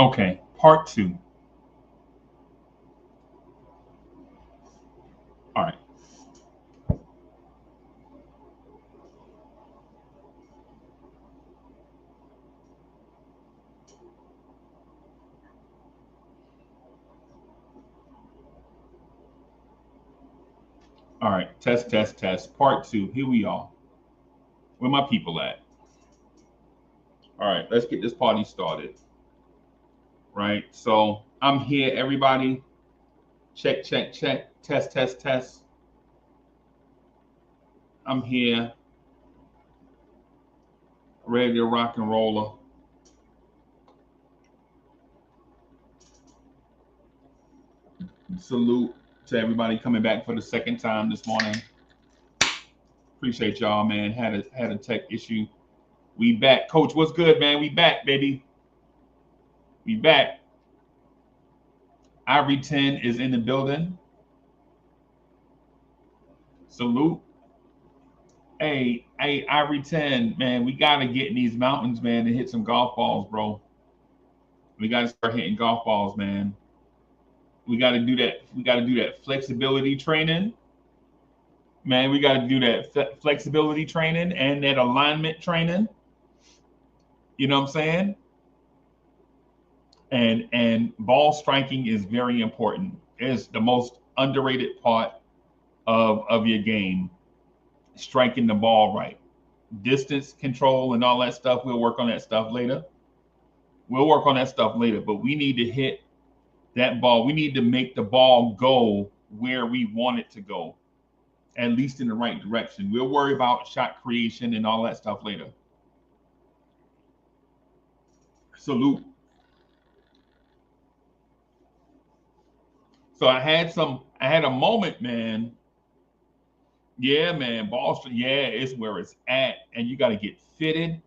Okay, part two. All right. All right. Test, test, test. Part two. Here we are. Where my people at? All right. Let's get this party started. Right. So I'm here, everybody. Check, check, check. Test, test, test. I'm here, ready to rock and roller. Salute to everybody coming back for the second time this morning. Appreciate y'all, man. Had a tech issue. We back, Coach. What's good, man? We back, baby. We back. Ivory 10 is in the building. Salute. Hey, Ivory 10, man. We gotta get in these mountains, man, and hit some golf balls, bro. We gotta start hitting golf balls, man. We gotta do that. We gotta do that flexibility training, man. We gotta do that flexibility training and that alignment training. You know what I'm saying? And ball striking is very important. It's the most underrated part of your game. Striking the ball right. Distance control and all that stuff. We'll work on that stuff later. We'll work on that stuff later. But we need to hit that ball. We need to make the ball go where we want it to go, at least in the right direction. We'll worry about shot creation and all that stuff later. Salute. So I had a moment, man. Yeah, man. Boston, yeah, it's where it's at. And you got to get fitted.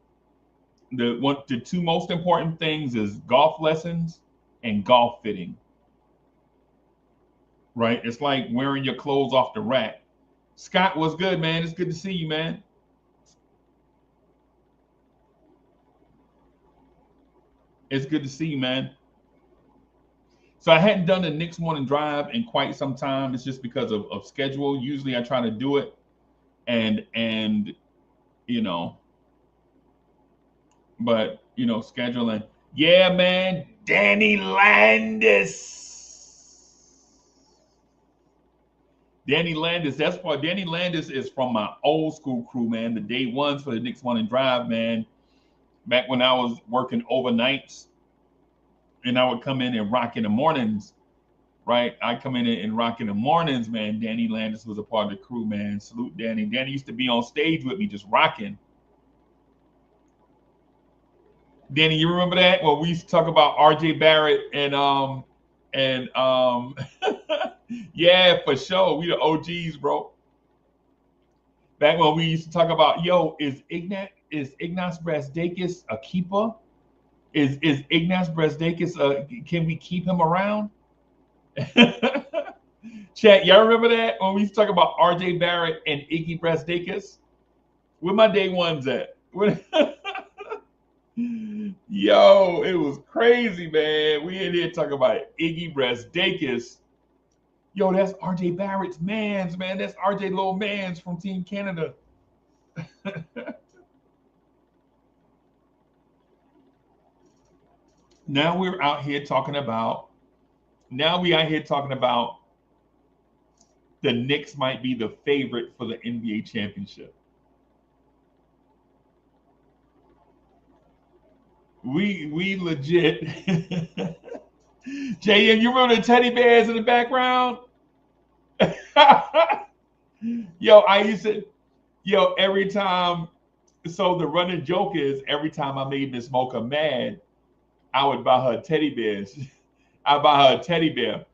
The two most important things is golf lessons and golf fitting. Right? It's like wearing your clothes off the rack. Scott, what's good, man? It's good to see you, man. It's good to see you, man. So I hadn't done the Knicks morning drive in quite some time. It's just because of schedule. Usually I try to do it and you know, but scheduling. Yeah, man. Danny Landis. Danny Landis. That's why Danny Landis is from my old school crew, man. The day ones for the Knicks morning drive, man. Back when I was working overnights and I would come in and rock in the mornings, right? I come in and rock in the mornings, man. Danny Landis was a part of the crew, man. Salute Danny. Danny used to be on stage with me just rocking. Danny, you remember that? Well, we used to talk about RJ Barrett and yeah, for sure. We the OGs, bro. Back when we used to talk about, yo, Ignas Brasdakis a keeper? Is Ignas Brasdakis can we keep him around? Chat, y'all remember that when we used to talk about RJ Barrett and Iggy Brasdakis? Where my day ones at? Yo, it was crazy, man. We in here talking about Iggy Brasdakis. Yo, that's RJ Barrett's mans, man. That's RJ Low Mans from Team Canada. Now we're out here talking about. Now we out here talking about the Knicks might be the favorite for the NBA championship. We legit. JM, you remember the teddy bears in the background? Yo, I used to, yo, every time. So the running joke is every time I made Miss Mocha mad, I would buy her teddy bears. I buy her a teddy bear,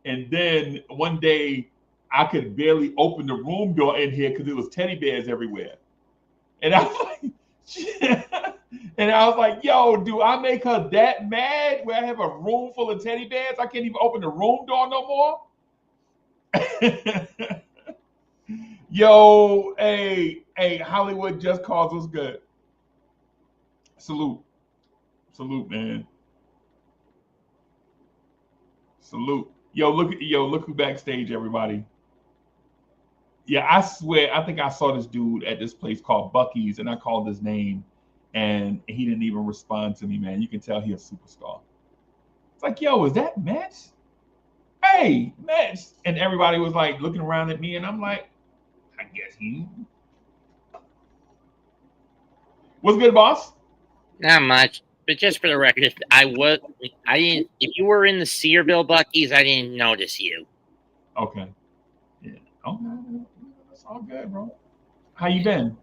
and then one day I could barely open the room door in here because it was teddy bears everywhere, and I was like, and I was like, yo, do I make her that mad where I have a room full of teddy bears? I can't even open the room door no more. Yo, hey, Hollywood Just Cause was good. Salute, salute, man. Salute. Look who backstage, everybody. Yeah, I swear, I think I saw this dude at this place called Bucky's, and I called his name, and he didn't even respond to me, man. You can tell he's a superstar. It's like, yo, is that Mets? Hey, Mets. And everybody was like looking around at me, and I'm like, I guess he. What's good, boss? Not much, but just for the record, if I didn't. If you were in the Searville Buckies, I didn't notice you. Okay. Yeah. Okay. That's all good, bro. How you been?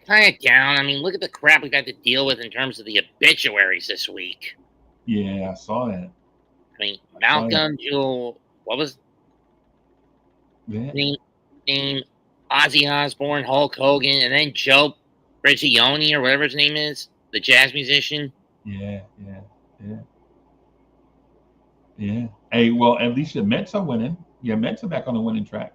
Kind of down. I mean, look at the crap we've had to deal with in terms of the obituaries this week. Yeah, I saw that. I mean, I saw that. Malcolm, Jewel, what was Yeah. name? Ozzy Osbourne, Hulk Hogan, and then Joe Prigioni or whatever his name is, the jazz musician. Yeah. Yeah. Yeah. Yeah. Hey, well, at least your Mets are winning. Your Mets are back on the winning track.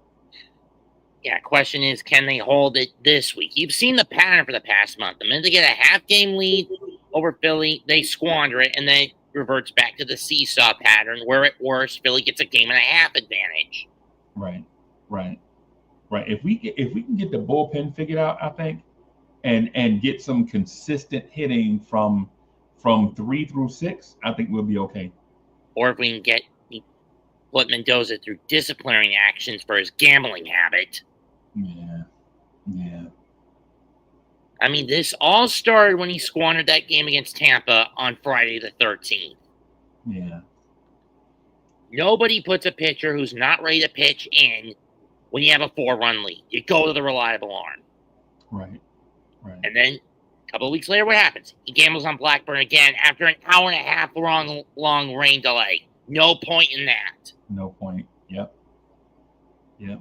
Yeah, question is, can they hold it this week? You've seen the pattern for the past month. The minute they get a half-game lead over Philly, they squander it, and then it reverts back to the seesaw pattern, where at worst, Philly gets a game and a half advantage. Right. Right. Right. If we can get the bullpen figured out, I think, and get some consistent hitting from 3 through 6, I think we'll be okay. Or if we can put Mendoza through disciplinary actions for his gambling habit. Yeah. Yeah. I mean, this all started when he squandered that game against Tampa on Friday the 13th. Yeah. Nobody puts a pitcher who's not ready to pitch in when you have a 4-run lead. You go to the reliable arm. Right. Right. And then a couple of weeks later, what happens? He gambles on Blackburn again after an hour and a half long rain delay. No point in that. No point. Yep. Yep.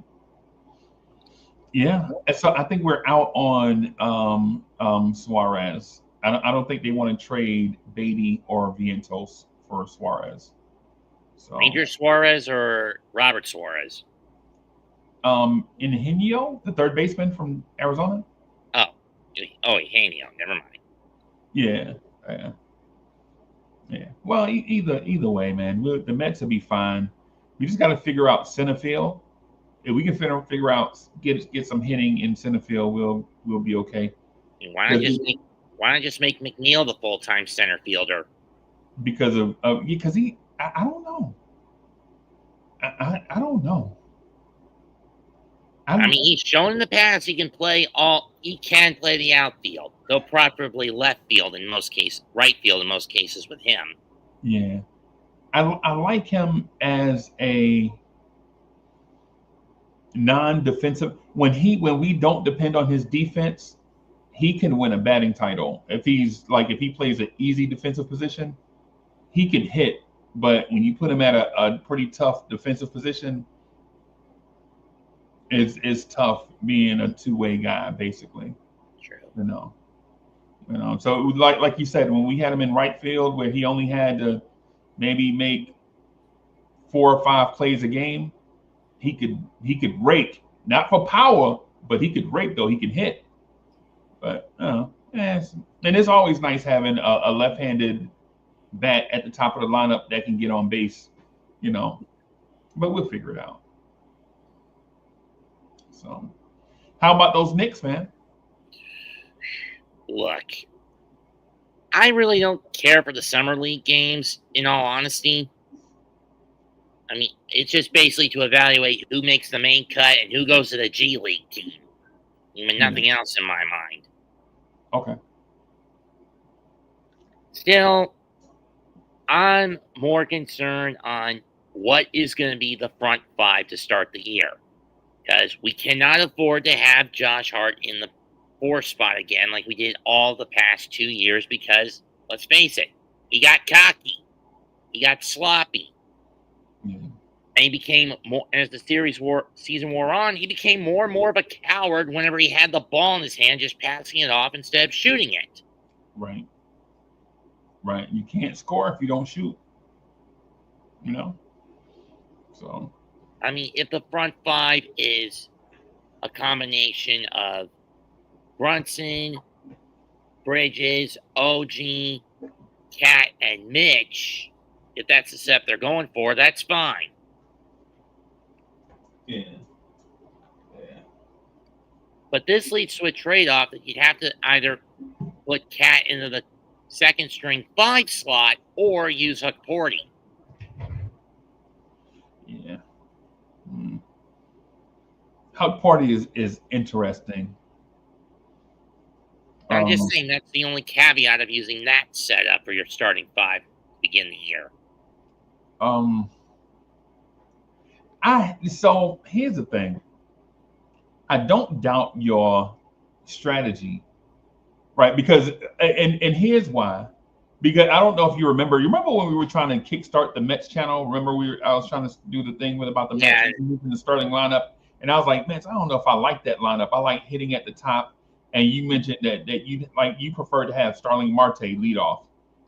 Yeah. And so I think we're out on Suarez. I don't think they want to trade Beatty or Vientos for Suarez. So Ranger Suarez or Robert Suarez? Ingenio, the third baseman from Arizona. Oh, Hanio. Never mind. Yeah. Yeah. Yeah. Well, either way, man, the Mets will be fine. We just got to figure out center field. If we can figure out get some hitting in center field, we'll be okay. Why not just make McNeil the full-time center fielder? Because I don't know. I don't know. I mean, he's shown in the past he can play the outfield, though preferably left field in most cases, right field in most cases with him. Yeah, I like him as a non-defensive. When we don't depend on his defense, he can win a batting title. If he plays an easy defensive position, he can hit. But when you put him at a pretty tough defensive position, it's tough being a two-way guy, basically. True. So it was like you said, when we had him in right field, where he only had to maybe make 4 or 5 plays a game, he could rake, not for power, but he could rake though. He can hit. But and it's always nice having a left-handed bat at the top of the lineup that can get on base, But we'll figure it out. So, how about those Knicks, man? Look, I really don't care for the summer league games. In all honesty, I mean, it's just basically to evaluate who makes the main cut and who goes to the G League team. I mean, nothing else in my mind. Okay. Still, I'm more concerned on what is going to be the front 5 to start the year. Because we cannot afford to have Josh Hart in the 4th spot again like we did all the past 2 years because, let's face it, he got cocky. He got sloppy. Mm-hmm. And he became more, as the season wore on, he became more and more of a coward whenever he had the ball in his hand, just passing it off instead of shooting it. Right. Right. You can't score if you don't shoot. So. I mean, if the front 5 is a combination of Brunson, Bridges, OG, Cat, and Mitch, If that's the step they're going for, that's fine. Yeah. Yeah. But this leads to a trade-off that you'd have to either put Cat into the second string 5 slot or use Hukporti. Yeah. Hukporti is interesting. I'm just saying that's the only caveat of using that setup for your starting 5 to begin the year. So here's the thing. I don't doubt your strategy, right? Because and here's why. Because I don't know if you remember. You remember when we were trying to kickstart the Mets channel? Remember I was trying to do the thing about the Mets moving the starting lineup, and I was like, man, I don't know if I like that lineup. I like hitting at the top, and you mentioned that you prefer to have Starling Marte lead off,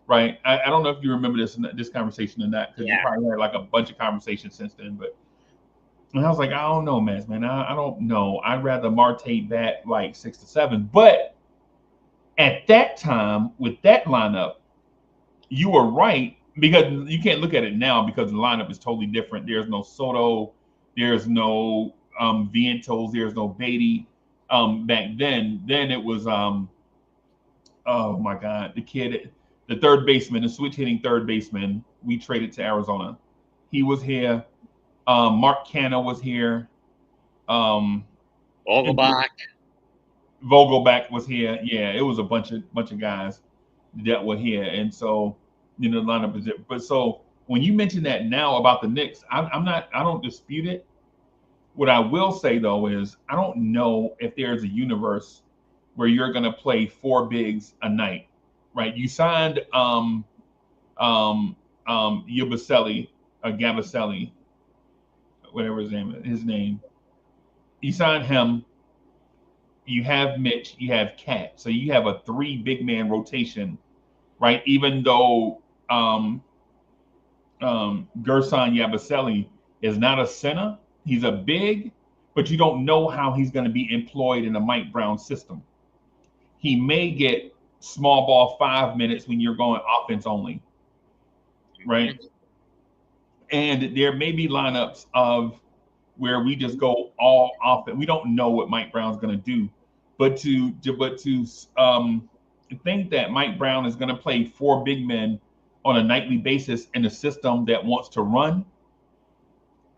right? I don't know if you remember this conversation or not, because you probably had like a bunch of conversations since then, but. And I was like, I don't know, man. I don't know. I'd rather Marte bat like 6 to 7. But at that time, with that lineup, you were right, because you can't look at it now because the lineup is totally different. There's no Soto, there's no Vientos, there's no Beatty. Back then it was oh my God, the third baseman, the switch hitting third baseman, we traded to Arizona. He was here. Mark Canha was here. Vogelbach was here. Yeah, it was a bunch of guys that were here, and so the lineup is it. But so when you mention that now about the Knicks, I don't dispute it. What I will say though is I don't know if there's a universe where you're going to play 4 bigs a night, right? You signed Yabusele, Gabaselli, whatever his name. You signed him. You have Mitch, you have Cat, so you have a 3 big man rotation, right? Even though Gerson Yabusele is not a center, he's a big, but you don't know how he's going to be employed in the Mike Brown system. He may get small ball 5 minutes when you're going offense only, right? And there may be lineups of where we just go all offense. We don't know what Mike Brown's going to do, but to think that Mike Brown is going to play 4 big men on a nightly basis in a system that wants to run,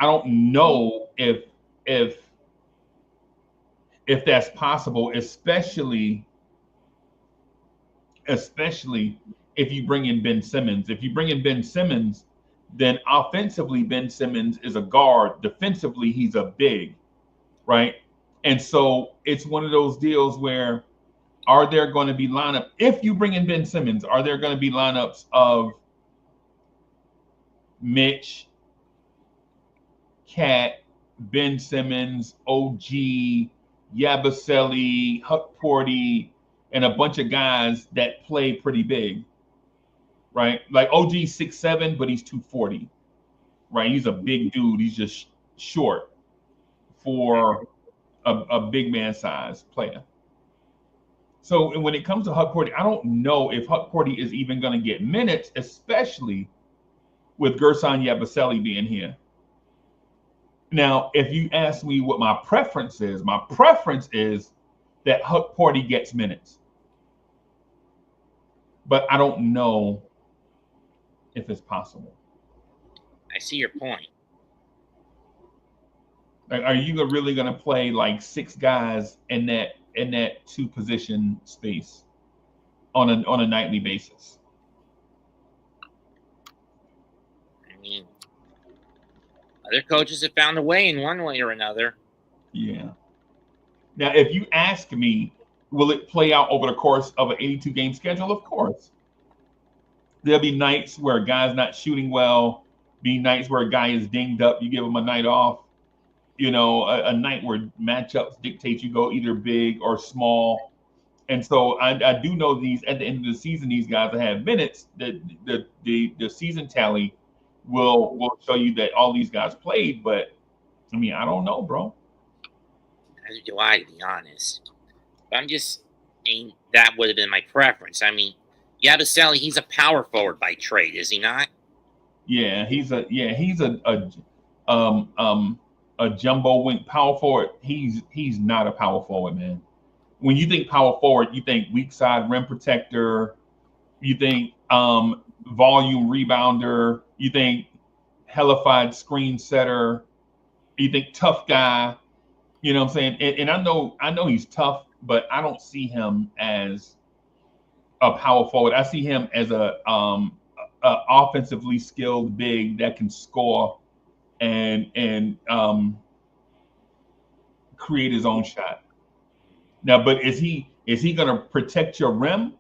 I don't know if that's possible, especially if you bring in Ben Simmons. If you bring in Ben Simmons, then offensively Ben Simmons is a guard. Defensively, he's a big, right? And so it's one of those deals where are there going to be lineup, if you bring in Ben Simmons, are there going to be lineups of Mitch, Cat, Ben Simmons, OG, Yabusele, Hukporti, and a bunch of guys that play pretty big, right? Like OG 6'7", but he's 240, right? He's a big dude. He's just short for a big man size player. So when it comes to Hukporti, I don't know if Hukporti is even going to get minutes, especially with Gerson Yabusele being here. Now, if you ask me what my preference is that Hukporti gets minutes. But I don't know if it's possible. I see your point. Like, are you really going to play like 6 guys in that 2 position space on a nightly basis? I mean, other coaches have found a way in one way or another. Yeah. Now, if you ask me, will it play out over the course of an 82 game schedule? Of course. There'll be nights where a guy's not shooting well, be nights where a guy is dinged up, you give him a night off. A night where matchups dictate you go either big or small. And so I do know these at the end of the season, these guys that have minutes, that the season tally will show you that all these guys played. But I mean, I don't know, bro. Neither do I, to be honest. But that would have been my preference. I mean, Yabusele, he's a power forward by trade, is he not? Yeah, um um a jumbo wing power forward. He's not a power forward, man. When you think power forward, you think weak side rim protector, you think volume rebounder, you think hellified screen setter, you think tough guy. You know what I'm saying? And I know he's tough, but I don't see him as a power forward. I see him as a offensively skilled big that can score and create his own shot. Now, but is he going to protect your rim?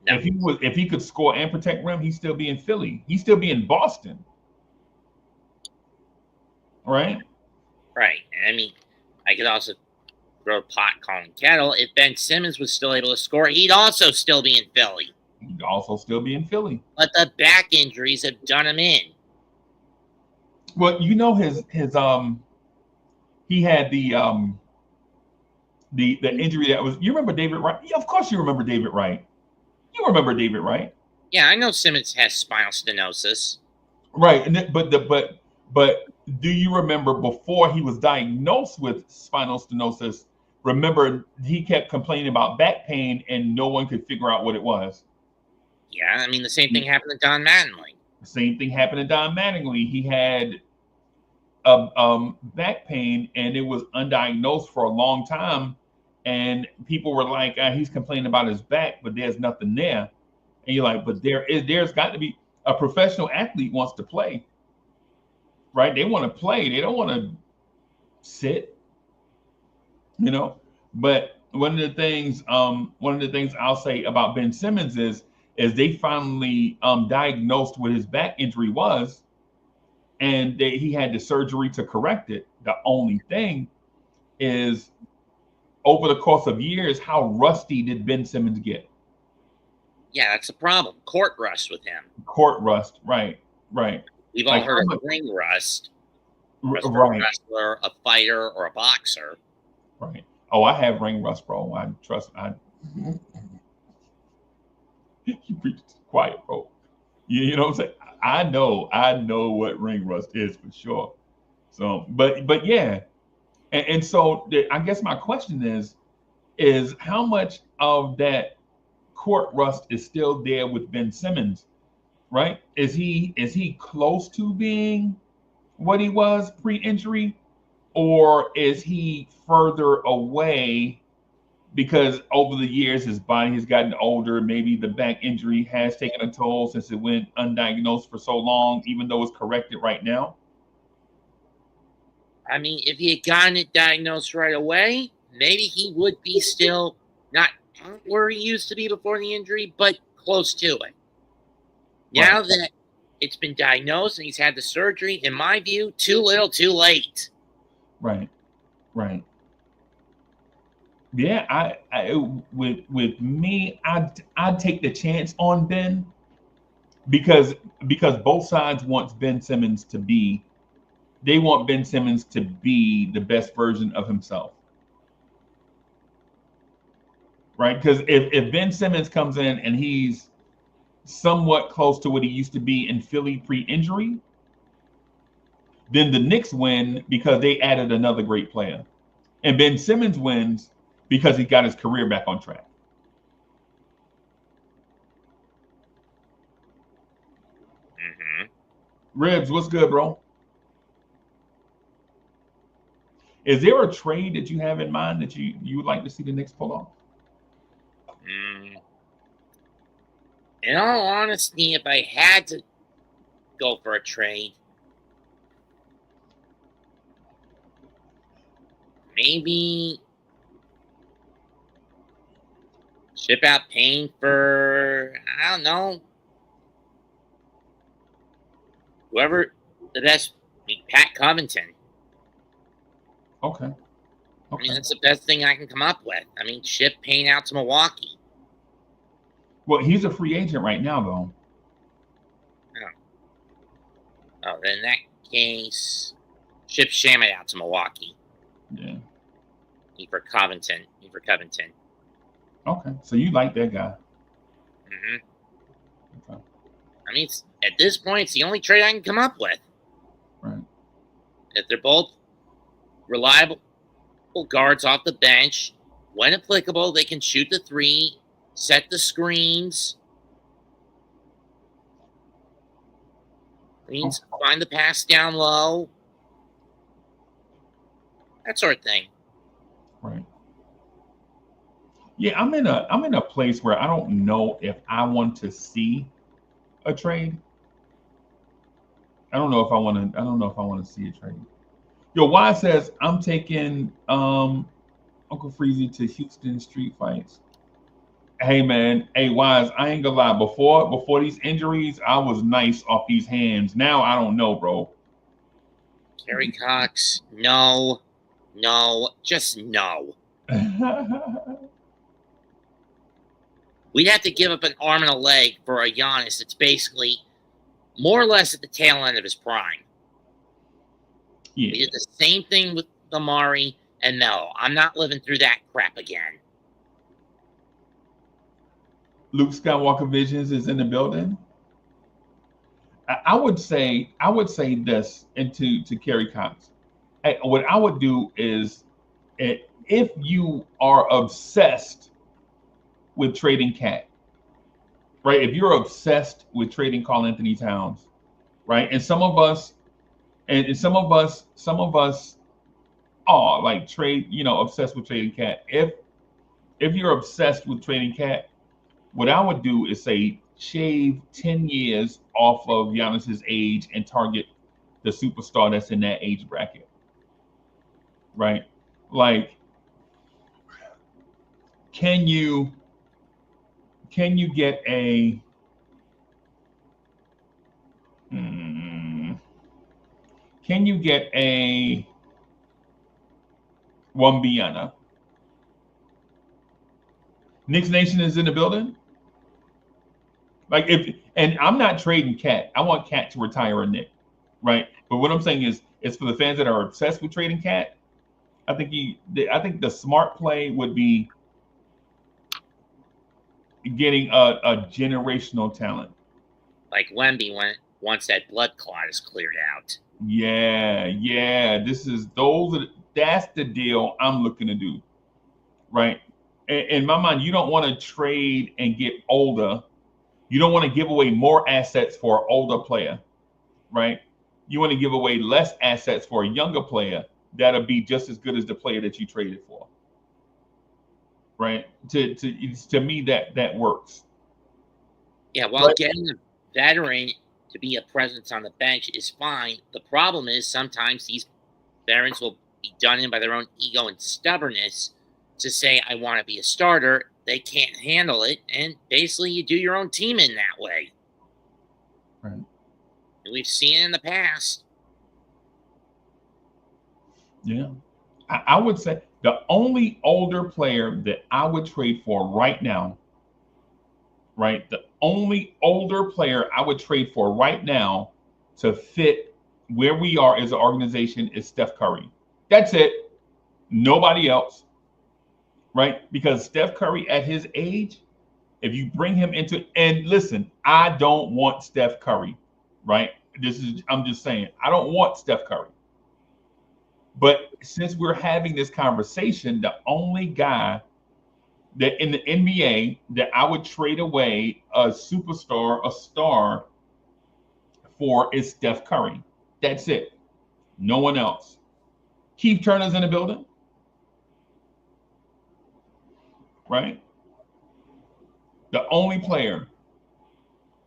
No, If he could score and protect rim, he'd still be in Philly. He'd still be in Boston, right? right. I mean, I could also throw pot calling kettle. If Ben Simmons was still able to score, he'd also still be in Philly. He'd also still be in Philly. But the back injuries have done him in. Well, his he had the injury that was. You remember David Wright? Yeah, of course you remember David Wright. You remember David Wright, Yeah, I know Simmons has spinal stenosis. right? But do you remember before he was diagnosed with spinal stenosis? Remember he kept complaining about back pain and no one could figure out what it was. Yeah, I mean, the same thing happened to Don Mattingly. The same thing happened to Don Mattingly. He had back pain and it was undiagnosed for a long time. And people were like, he's complaining about his back, but there's nothing there. And you're like, but there's got to be a professional athlete wants to play, right? They want to play. They don't want to sit, you know. But one of the things I'll say about Ben Simmons is they finally diagnosed what his back injury was, and he had the surgery to correct it. The only thing is, over the course of years, how rusty did Ben Simmons get? Yeah, that's a problem. Court rust with him. Court rust, right, right. We've all Like heard of ring rust. Rust for a right, wrestler, a fighter, or a boxer. right. Oh, I have ring rust, bro. I trust. You preach quiet, bro. You know what I'm saying? I know what ring rust is for sure. So, but yeah, and so I guess my question is how much of that court rust is still there with Ben Simmons, right? Is he close to being what he was pre-injury, or is he further away because over the years his body has gotten older? Maybe the back injury has taken a toll since it went undiagnosed for so long, even though it's corrected right now. I mean, if he had gotten it diagnosed right away, maybe he would be still not where he used to be before the injury, but close to it. Now Right, that it's been diagnosed and he's had the surgery, in my view, too little, too late. right, right. Yeah, I with me, I'd take the chance on Ben because both sides wants Ben Simmons to be. They want Ben Simmons to be the best version of himself, right? Because if Ben Simmons comes in and he's somewhat close to what he used to be in Philly pre-injury, then the Knicks win because they added another great player, and Ben Simmons wins because he got his career back on track. Mm-hmm. Ribs, what's good, bro? Is there a trade that you have in mind that you would like to see the Knicks pull off? Mm. In all honesty, if I had to go for a trade, maybe ship out Payne for, I don't know, whoever the best, I mean, Pat Covington. Okay. I mean, Okay. that's the best thing I can come up with. I mean, ship Payne out to Milwaukee. Well, he's a free agent right now, though. Oh, then in that case, ship Shamet out to Milwaukee. Yeah. For Covington. Okay. So you like that guy? Mm-hmm. Okay. I mean, at this point, it's the only trade I can come up with. Right. If they're both reliable guards off the bench, when applicable, they can shoot the three, set the screens, find the pass down low, that sort of thing. Right. Yeah, I'm in a place where I don't know if I want to see a trade. I don't know if I want to. I don't know if I want to see a trade. Yo, Y says I'm taking Uncle Freezy to Houston street fights. Hey man, hey Wise, I ain't gonna lie. Before these injuries, I was nice off these hands. Now I don't know, bro. Kerry Cox, no, just no. We'd have to give up an arm and a leg for a Giannis that's basically more or less at the tail end of his prime. Yeah. We did the same thing with Amari and Melo. I'm not living through that crap again. Luke Skywalker Visions is in the building. I would say this into to Kerry Cox. What I would do is, if you are obsessed with trading Cat, right? If you're obsessed with trading Karl Anthony Towns, right? And some of us are like obsessed with trading Cat. If you're obsessed with trading Cat, what I would do is say shave 10 years off of Giannis's age and target the superstar that's in that age bracket. Right? Like, can you get a can you get a Wambiana? Knicks Nation is in the building. Like, and I'm not trading Cat. I want Cat to retire a Knick, right? But what I'm saying is for the fans that are obsessed with trading Cat, I think the smart play would be getting a generational talent. Like Wemby once that blood clot is cleared out. Yeah. That's the deal I'm looking to do, right? In my mind, you don't want to trade and get older. You don't want to give away more assets for an older player, right? You want to give away less assets for a younger player that'll be just as good as the player that you traded for, right? To me, that works. Yeah, while getting a veteran to be a presence on the bench is fine. The problem is sometimes these veterans will be done in by their own ego and stubbornness to say, I want to be a starter. They can't handle it. And basically, you do your own team in that way. Right. And we've seen it in the past. Yeah. I would say the only older player that I would trade for right now, right? The only older player I would trade for right now to fit where we are as an organization is Steph Curry. That's it. Nobody else, right? Because Steph Curry at his age, if you bring him into, and listen, I don't want Steph Curry, right? I'm just saying, I don't want Steph Curry. But since we're having this conversation, the only guy that in the NBA that I would trade away a superstar, a star for is Steph Curry. That's it. No one else. Keith Turner's in the building, right? The only player.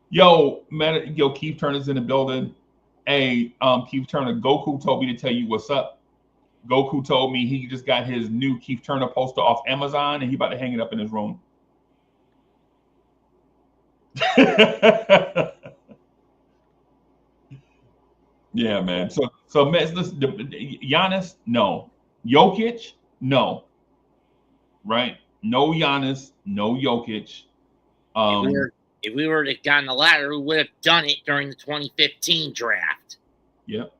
Yo, man, Keith Turner's in the building. Hey, Keith Turner, Goku told me to tell you what's up. Goku told me he just got his new Keith Turner poster off Amazon and he about to hang it up in his room. Yeah, man. So Mets, listen, Giannis, no. Jokic, no. Right? No Giannis, no Jokic. If we were to have gotten the latter, we would have done it during the 2015 draft. Yep.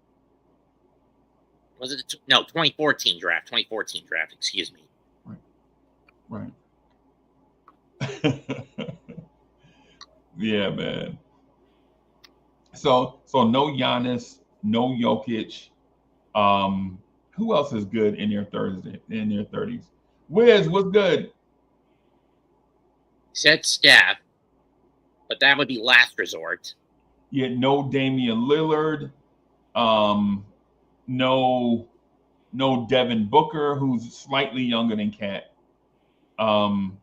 Was it 2014 draft? 2014 draft, excuse me. Right. Yeah, man. So no Giannis, no Jokic. Who else is good in their thirties? Wiz, what's good? Said Steph, but that would be last resort. Yeah, no Damian Lillard. Um, no Devin Booker, who's slightly younger than Cat. Um,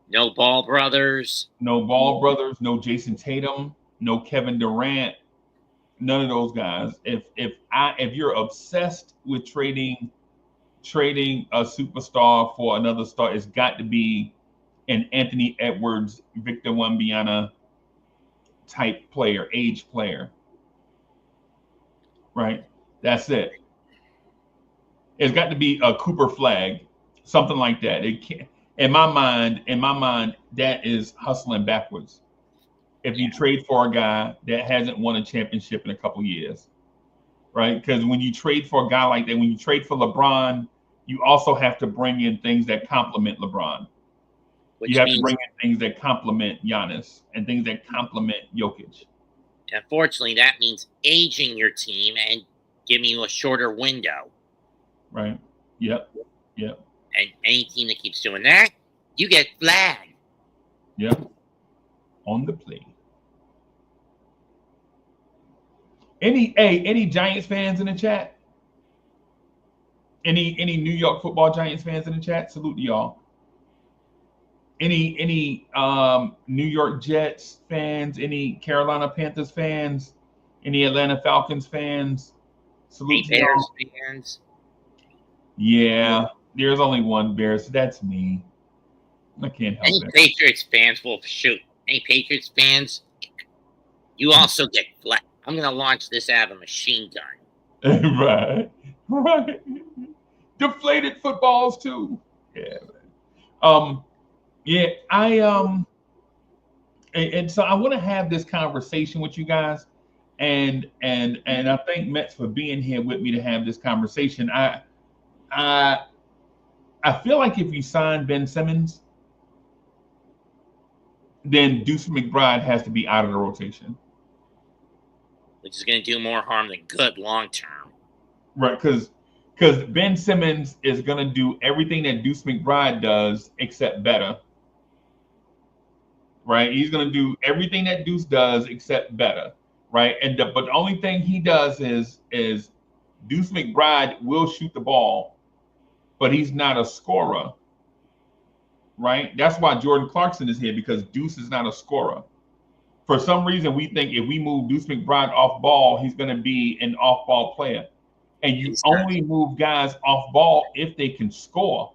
No Ball brothers. no Ball brothers, no Jason Tatum, no Kevin Durant, none of those guys. If you're obsessed with trading a superstar for another star, it's got to be an Anthony Edwards, Victor Wembanyama type player, age player. Right? That's it. It's got to be a Cooper Flag, something like that. It can't, in my mind, that is hustling backwards. If you trade for a guy that hasn't won a championship in a couple years, right? Because when you trade for a guy like that, when you trade for LeBron, you also have to bring in things that complement LeBron. You have to bring in things that complement Giannis and things that complement Jokic. Unfortunately, that means aging your team and giving you a shorter window. Right. Yep. And any team that keeps doing that, you get flagged. Yep. On the play. Any Giants fans in the chat? Any New York Football Giants fans in the chat? Salute to y'all. Any New York Jets fans? Any Carolina Panthers fans? Any Atlanta Falcons fans? Salute to Bears y'all. fans. Yeah, there's only one Bears. So that's me. I can't help it. Patriots fans will shoot. Any Patriots fans, you also get flagged. I'm gonna launch this out of a machine gun. Right. Deflated footballs too. Yeah. Yeah. And so I want to have this conversation with you guys, and I thank Mets for being here with me to have this conversation. I feel like if you sign Ben Simmons, then Deuce McBride has to be out of the rotation. Which is going to do more harm than good long term. Right, because Ben Simmons is going to do everything that Deuce McBride does except better. Right, he's going to do everything that Deuce does except better. Right, but the only thing he does is Deuce McBride will shoot the ball, but he's not a scorer. Right, that's why Jordan Clarkson is here, because Deuce is not a scorer. For some reason, we think if we move Deuce McBride off ball, he's going to be an off ball player. And you only move guys off ball if they can score.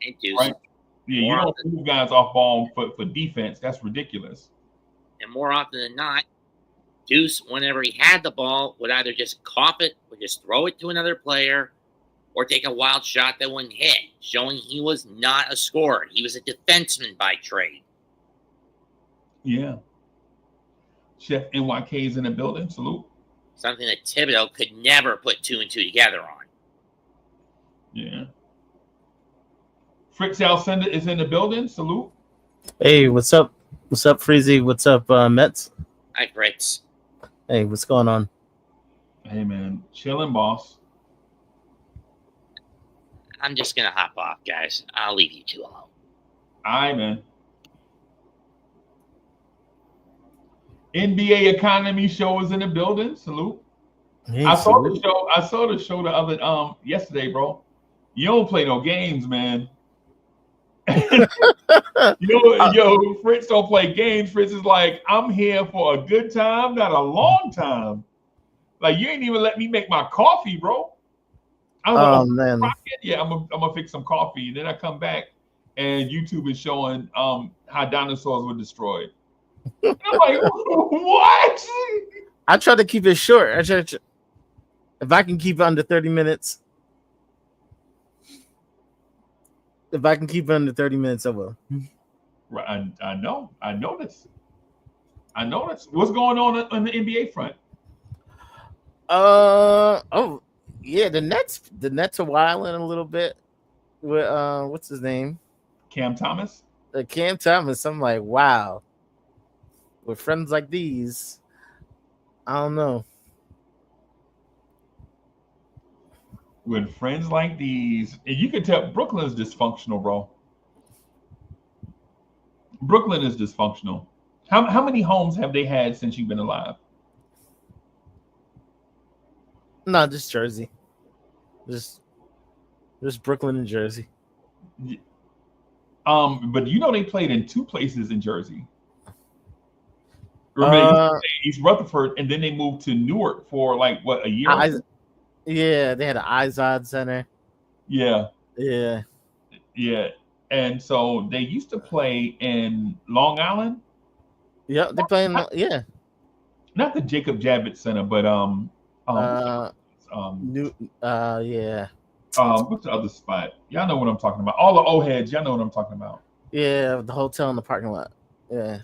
And Deuce, right? Yeah, you don't move guys off ball for defense. That's ridiculous. And more often than not, Deuce, whenever he had the ball, would either just cough it or just throw it to another player or take a wild shot that wouldn't hit, showing he was not a scorer. He was a defenseman by trade. Yeah. Chef NYK is in the building. Salute. Something that Thibodeau could never put 2 and 2 together on. Yeah. Fritz Alcindor is in the building. Salute. Hey, what's up? What's up, Freezy? What's up, Mets? Hi, Fritz. Hey, what's going on? Hey, man. Chilling, boss. I'm just going to hop off, guys. I'll leave you two alone. All right, man. NBA Economy Show is in the building. Salute. Hey, I saw the show the other yesterday, bro. You don't play no games, man. yo, Fritz don't play games. Fritz is like, I'm here for a good time, not a long time. Like, you ain't even let me make my coffee, bro. Man. Yeah, I'm gonna fix some coffee, and then I come back and YouTube is showing how dinosaurs were destroyed. And I'm like, what? I try to keep it short. If I can keep it under 30 minutes. If I can keep it under 30 minutes, I will. Right, I know. I noticed. What's going on the NBA front? Yeah, the Nets are wilding a little bit with what's his name? Cam Thomas. Cam Thomas. I'm like, wow. with friends like these, I don't know. With friends like these, and you can tell Brooklyn's dysfunctional, bro. Brooklyn is dysfunctional. How many homes have they had since you've been alive? No, just Jersey. Just Brooklyn and Jersey. But you know they played in two places in Jersey. Remember, they used to Uh, play East Rutherford, and then they moved to Newark for like what, a year or I two? yeah, they had an Izod Center. Yeah, Yeah. yeah. And so they used to play in Long Island, Yep, they're playing. not, Yeah. not the Jacob Javits Center, but what's the Uh, other place? New. Yeah. What's the other spot? Y'all know what I'm talking about. All the old heads, y'all know what I'm talking about. Yeah, the hotel in the parking lot. Yeah.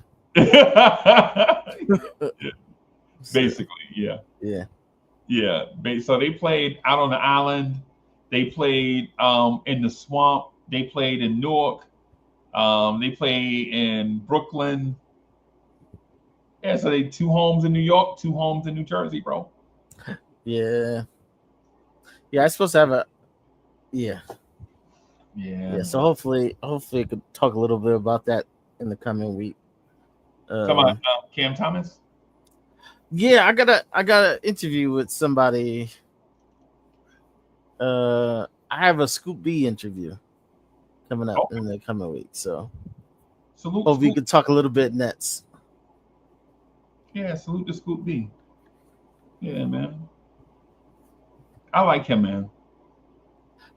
So, Basically, yeah. yeah. Yeah. So they played out on the island. They played in the swamp. They played in Newark. They played in Brooklyn. Yeah, so they two homes in New York, two homes in New Jersey, bro. Yeah. Yeah, I supposed to have a. Yeah. Yeah, Yeah. So man. hopefully, I could talk a little bit about that in the coming week. Talking about Um. Cam Thomas. Yeah, I got an interview with somebody. I have a Scoop B interview coming up Okay. in the coming week. So Salute hope you Scoop. could talk a little bit Nets. Yeah, salute to Scoop B. Yeah, man. I like him, man.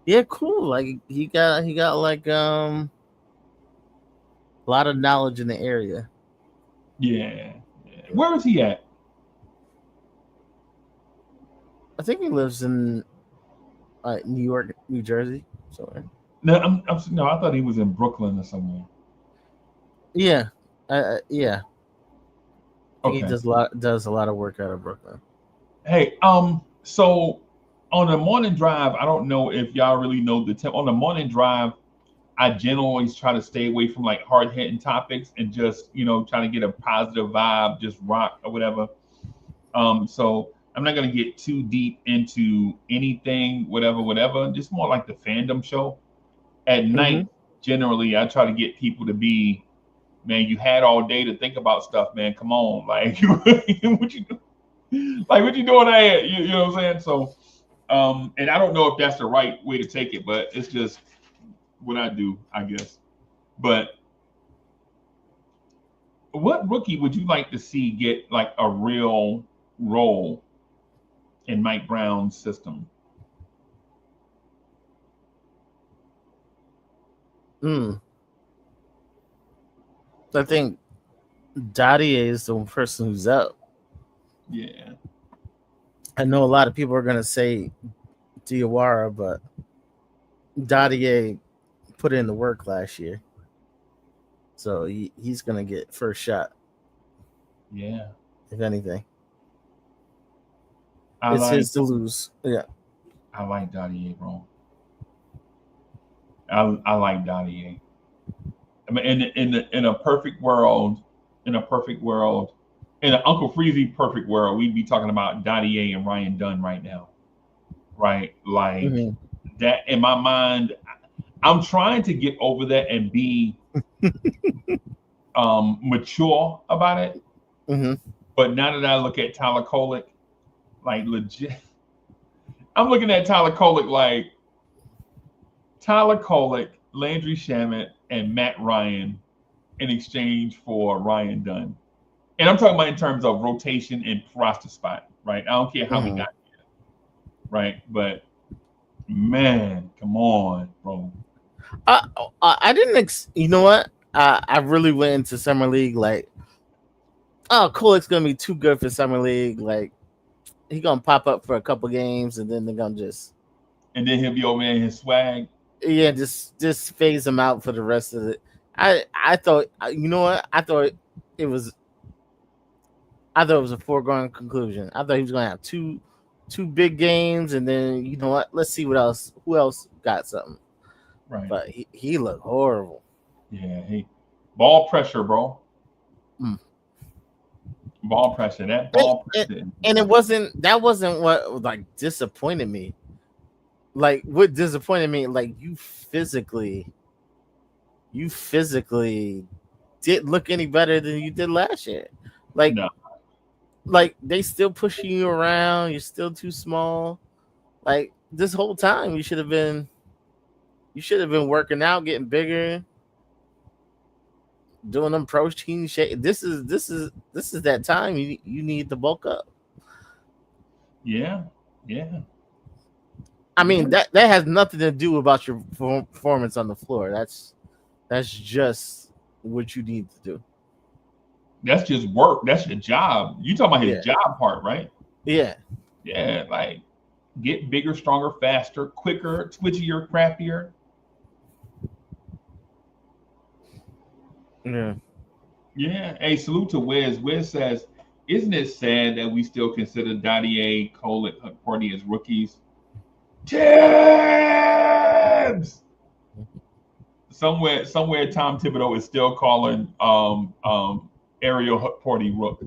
Yeah, cool. Like he got like a lot of knowledge in the area. Yeah. Yeah. Where is he at? I think he lives in New York, New Jersey, somewhere. No, no, I thought he was in Brooklyn or somewhere. Yeah, yeah. I think he Okay. does a lot of work out of Brooklyn. Hey, so on the morning drive, I don't know if y'all really know the tip. On the morning drive, I generally always try to stay away from like hard hitting topics and just, trying to get a positive vibe, just rock or whatever. So I'm not gonna get too deep into anything, whatever, whatever. Just more like the fandom show. At Hmm. night, generally, I try to get people to be, man, you had all day to think about stuff, man. Come on, like, what you do? Like, what you doing there? You know what I'm saying? So, and I don't know if that's the right way to take it, but it's just what I do, I guess. But what rookie would you like to see get like a real role in Mike Brown's system? Mm. I think Dottie is the person who's up. Yeah. I know a lot of people are gonna say Diawara, but Dottie put in the work last year, so he's gonna get first shot Yeah. if anything. I It's like his to lose. Yeah. I like Dottie, bro. I like Dottie. I mean, in a perfect world, in a perfect world, in an Uncle Freezy perfect world, we'd be talking about Dottie and Ryan Dunn right now, right? Like Hmm. that in my mind. I'm trying to get over that and be mature about it. Hmm. But now that I look at Tyler Kolek, like legit, I'm looking at Tyler Kolek like Tyler Kolek, Landry Shamet, and Matt Ryan in exchange for Ryan Dunn. And I'm talking about in terms of rotation and roster spot, right? I don't care how we Hmm. got here, right? But man, come on, bro. I didn't. You know what? I really went into summer league like, oh, Kolik's gonna be too good for summer league. Like he gonna pop up for a couple games and then they're gonna just And then he'll be over there in his swag. yeah, just phase him out for the rest of it. I thought you know what? It was I thought it was a foregone conclusion. I thought he was gonna have two big games and then you know what? Let's see what else who else got something. Right. But he looked horrible. Yeah. Hey, ball pressure, bro. Mm. Ball pressure. That ball pressure. And it wasn't what like disappointed me. Like what disappointed me, like you physically didn't look any better than you did last year. Like No. like they still pushing you around, you're still too small. Like this whole time you should have been working out, getting bigger, doing them protein shake. This is that time you need to bulk up. Yeah. I mean that has nothing to do about your performance on the floor. That's just what you need to do. That's just work. That's your job. You talking about his job part, right? Yeah. Yeah, like get bigger, stronger, faster, quicker, twitchier, crappier. Yeah. Yeah. Hey, salute to Wiz. Wiz says, isn't it sad that we still consider Dottier, Cole, and Courtney as rookies? Tibbs! Somewhere Tom Thibodeau is still calling Ariel Porty rook.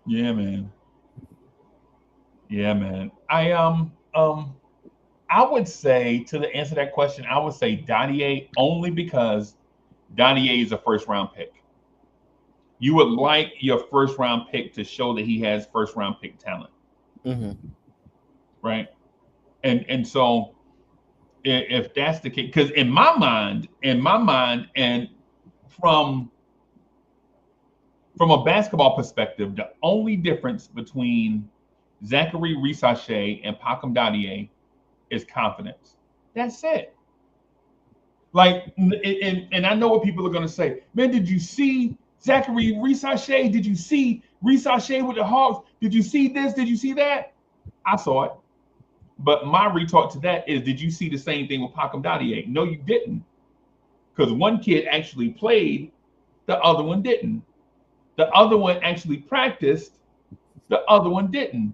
Yeah, man. I would say to the answer to that question, I would say Dottier only because Dottier is a first round pick. You would like your first round pick to show that he has first round pick talent. Right? And so if that's the case, because in my mind, and from a basketball perspective, the only difference between Zachary Risachet and Pacom Dottier is confidence. That's it. Like, and I know what people are going to say. Man, did you see Zachary Risachet? Did you see Risachet with the Hawks? Did you see this? Did you see that? I saw it. But my retort to that is, did you see the same thing with Pacom Dottier? No, you didn't. Because one kid actually played, the other one didn't. The other one actually practiced, the other one didn't.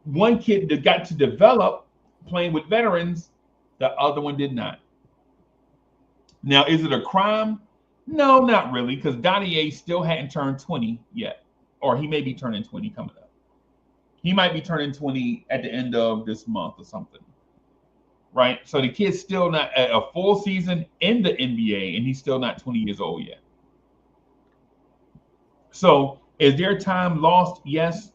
One kid that got to develop playing with veterans, the other one did not. Now, is it a crime? No, not really, because Dottier still hadn't turned 20 yet, or he may be turning 20 coming up. He might be turning 20 at the end of this month or something, right? So the kid's still not at a full season in the NBA, and he's still not 20 years old yet. So is there time lost? Yes.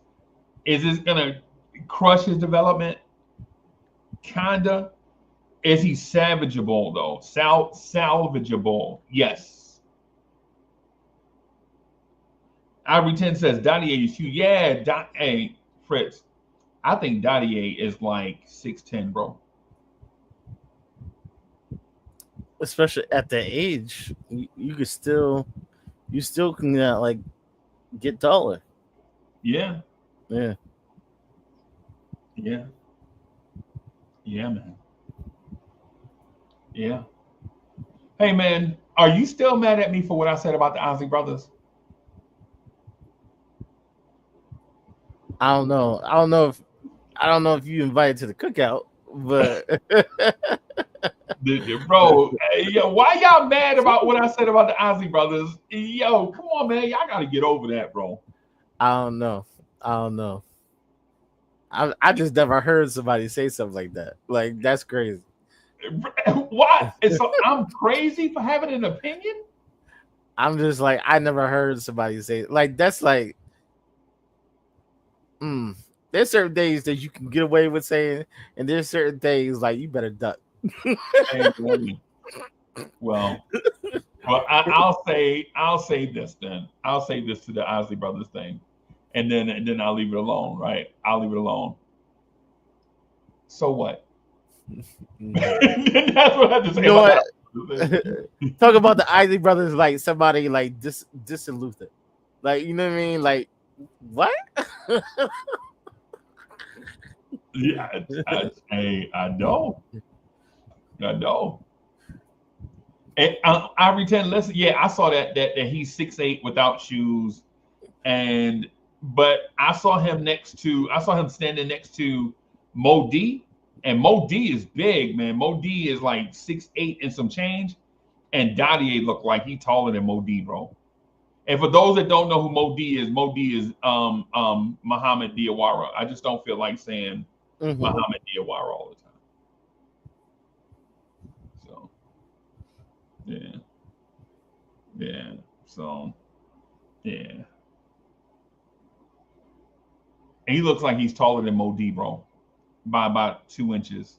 Is this going to crush his development? Kinda. Is he salvageable, though? Salvageable, yes. Ivory 10 says, Dottier is huge. Yeah, hey, Fritz, I think Dottier is like 6'10", bro. Especially at that age, you still can like get taller. Yeah. Yeah. Yeah. Yeah, man. Yeah. Hey, man, are you still mad at me for what I said about the Ozzy brothers? I don't know if you invited to the cookout, but bro, yo, why y'all mad about what I said about the Ozzy brothers? Yo, come on, man, y'all got to get over that, bro. I don't know. I just never heard somebody say something like that. Like, that's crazy. What? And so I'm crazy for having an opinion? I'm just like, I never heard somebody say like that's like. There's certain things that you can get away with saying, and there's certain things like you better duck. Well, I'll say this then. I'll say this to the Ozzy brothers thing, and then I'll leave it alone. Right? I'll leave it alone. So what? That's what I have to say. You know what? Talk about the Ozzy brothers like somebody like dissolute. Like, you know what I mean? Like, what? Yeah, I know. And I pretend. Listen, yeah, I saw that he's 6'8" without shoes, but I saw him standing next to Mo D, and Mo D is big, man. Mo D is like 6'8" and some change, And Dottier looked like he taller than Mo D, bro. And for those that don't know who Mo D is Muhammad Diawara. I just don't feel like saying Muhammad Diawara all the time. So yeah. Yeah. So yeah. And he looks like he's taller than Mo D, bro, by about 2 inches.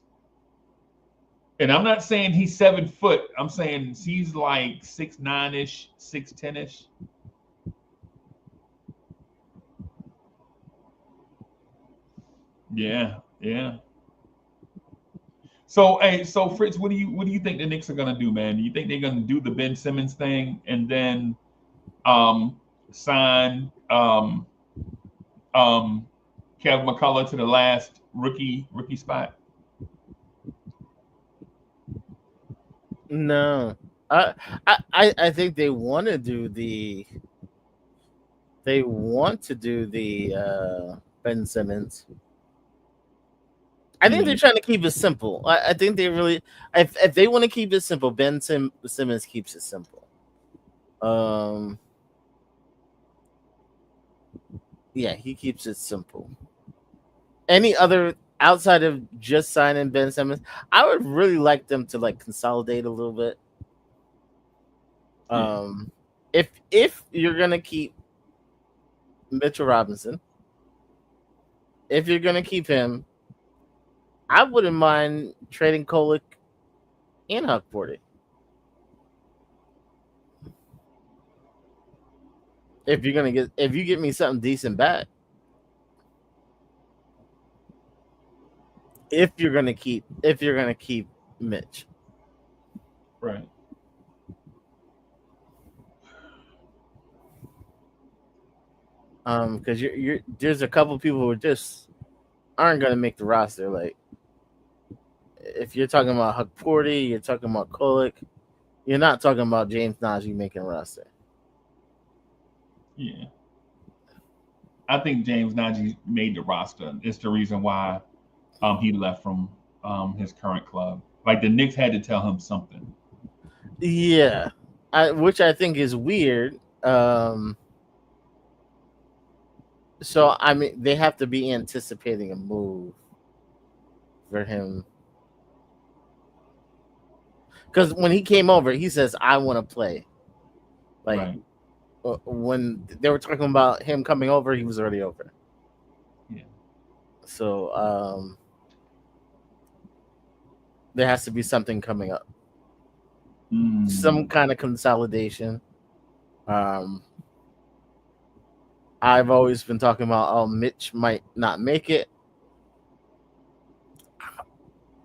And I'm not saying he's 7 foot. I'm saying he's like 6'9" ish, 6'10" ish. Yeah, yeah. So, hey, so Fritz, what do you think the Knicks are gonna do, man? Do you think they're gonna do the Ben Simmons thing and then um, sign um, Kev McCullough to the last rookie spot? No, I think they want to do the Ben Simmons. I think they're trying to keep it simple. I think they really, if they want to keep it simple, Simmons keeps it simple. Yeah, he keeps it simple. Any other outside of just signing Ben Simmons, I would really like them to like consolidate a little bit. If you're gonna keep Mitchell Robinson, if you're gonna keep him, I wouldn't mind trading Kolek and Huck for it. If you get me something decent back, if you're gonna keep Mitch, Right. Because there's a couple people who just aren't gonna make the roster. Like if you're talking about Huck Porty, you're talking about Kolek, you're not talking about James Najee making a roster. Yeah. I think James Najee made the roster. It's the reason why he left from his current club. Like the Knicks had to tell him something. Yeah, which I think is weird. So I mean, they have to be anticipating a move for him. Because when he came over, he says, "I want to play." Like Right. when they were talking about him coming over, he was already over. Yeah. So there has to be something coming up, some kind of consolidation. I've always been talking about, oh, Mitch might not make it.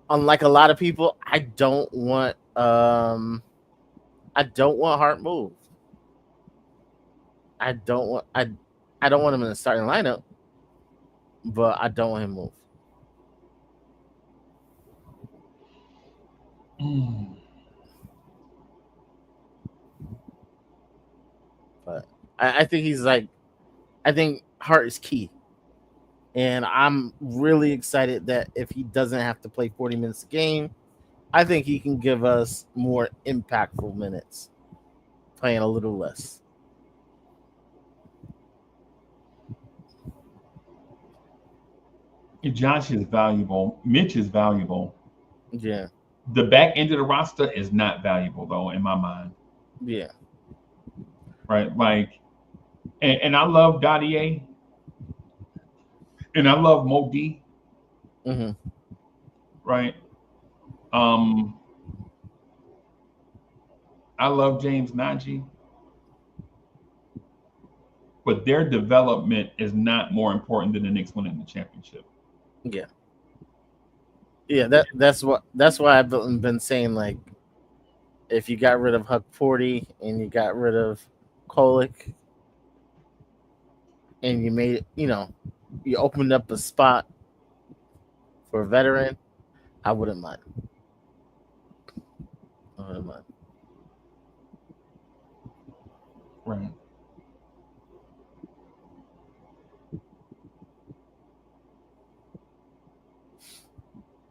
Unlike a lot of people, I don't want Hart moved. I don't want him in the starting lineup, but I don't want him moved. But I think I think Hart is key. And I'm really excited that if he doesn't have to play 40 minutes a game, I think he can give us more impactful minutes, playing a little less. Josh is valuable. Mitch is valuable. Yeah. The back end of the roster is not valuable though, in my mind. Yeah. Right. Like, and I love Dottier, and I love Mo D. Mm-hmm. Right. I love James Najee, but their development is not more important than the Knicks winning the championship. Yeah. Yeah, that's why I've been saying, like, if you got rid of Huck Porty and you got rid of Kolek and you made you opened up a spot for a veteran, I wouldn't mind. I wouldn't mind. Right.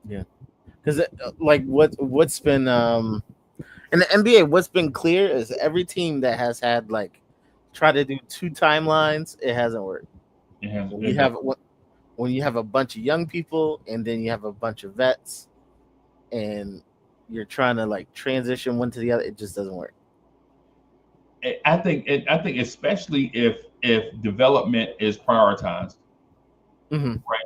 Yeah, because like what's been In the NBA, what's been clear is every team that has had like try to do 2 timelines, it hasn't worked. It has. When you have when you have a bunch of young people and then you have a bunch of vets, and you're trying to like transition one to the other, it just doesn't work. I think especially if development is prioritized, Mm-hmm. right?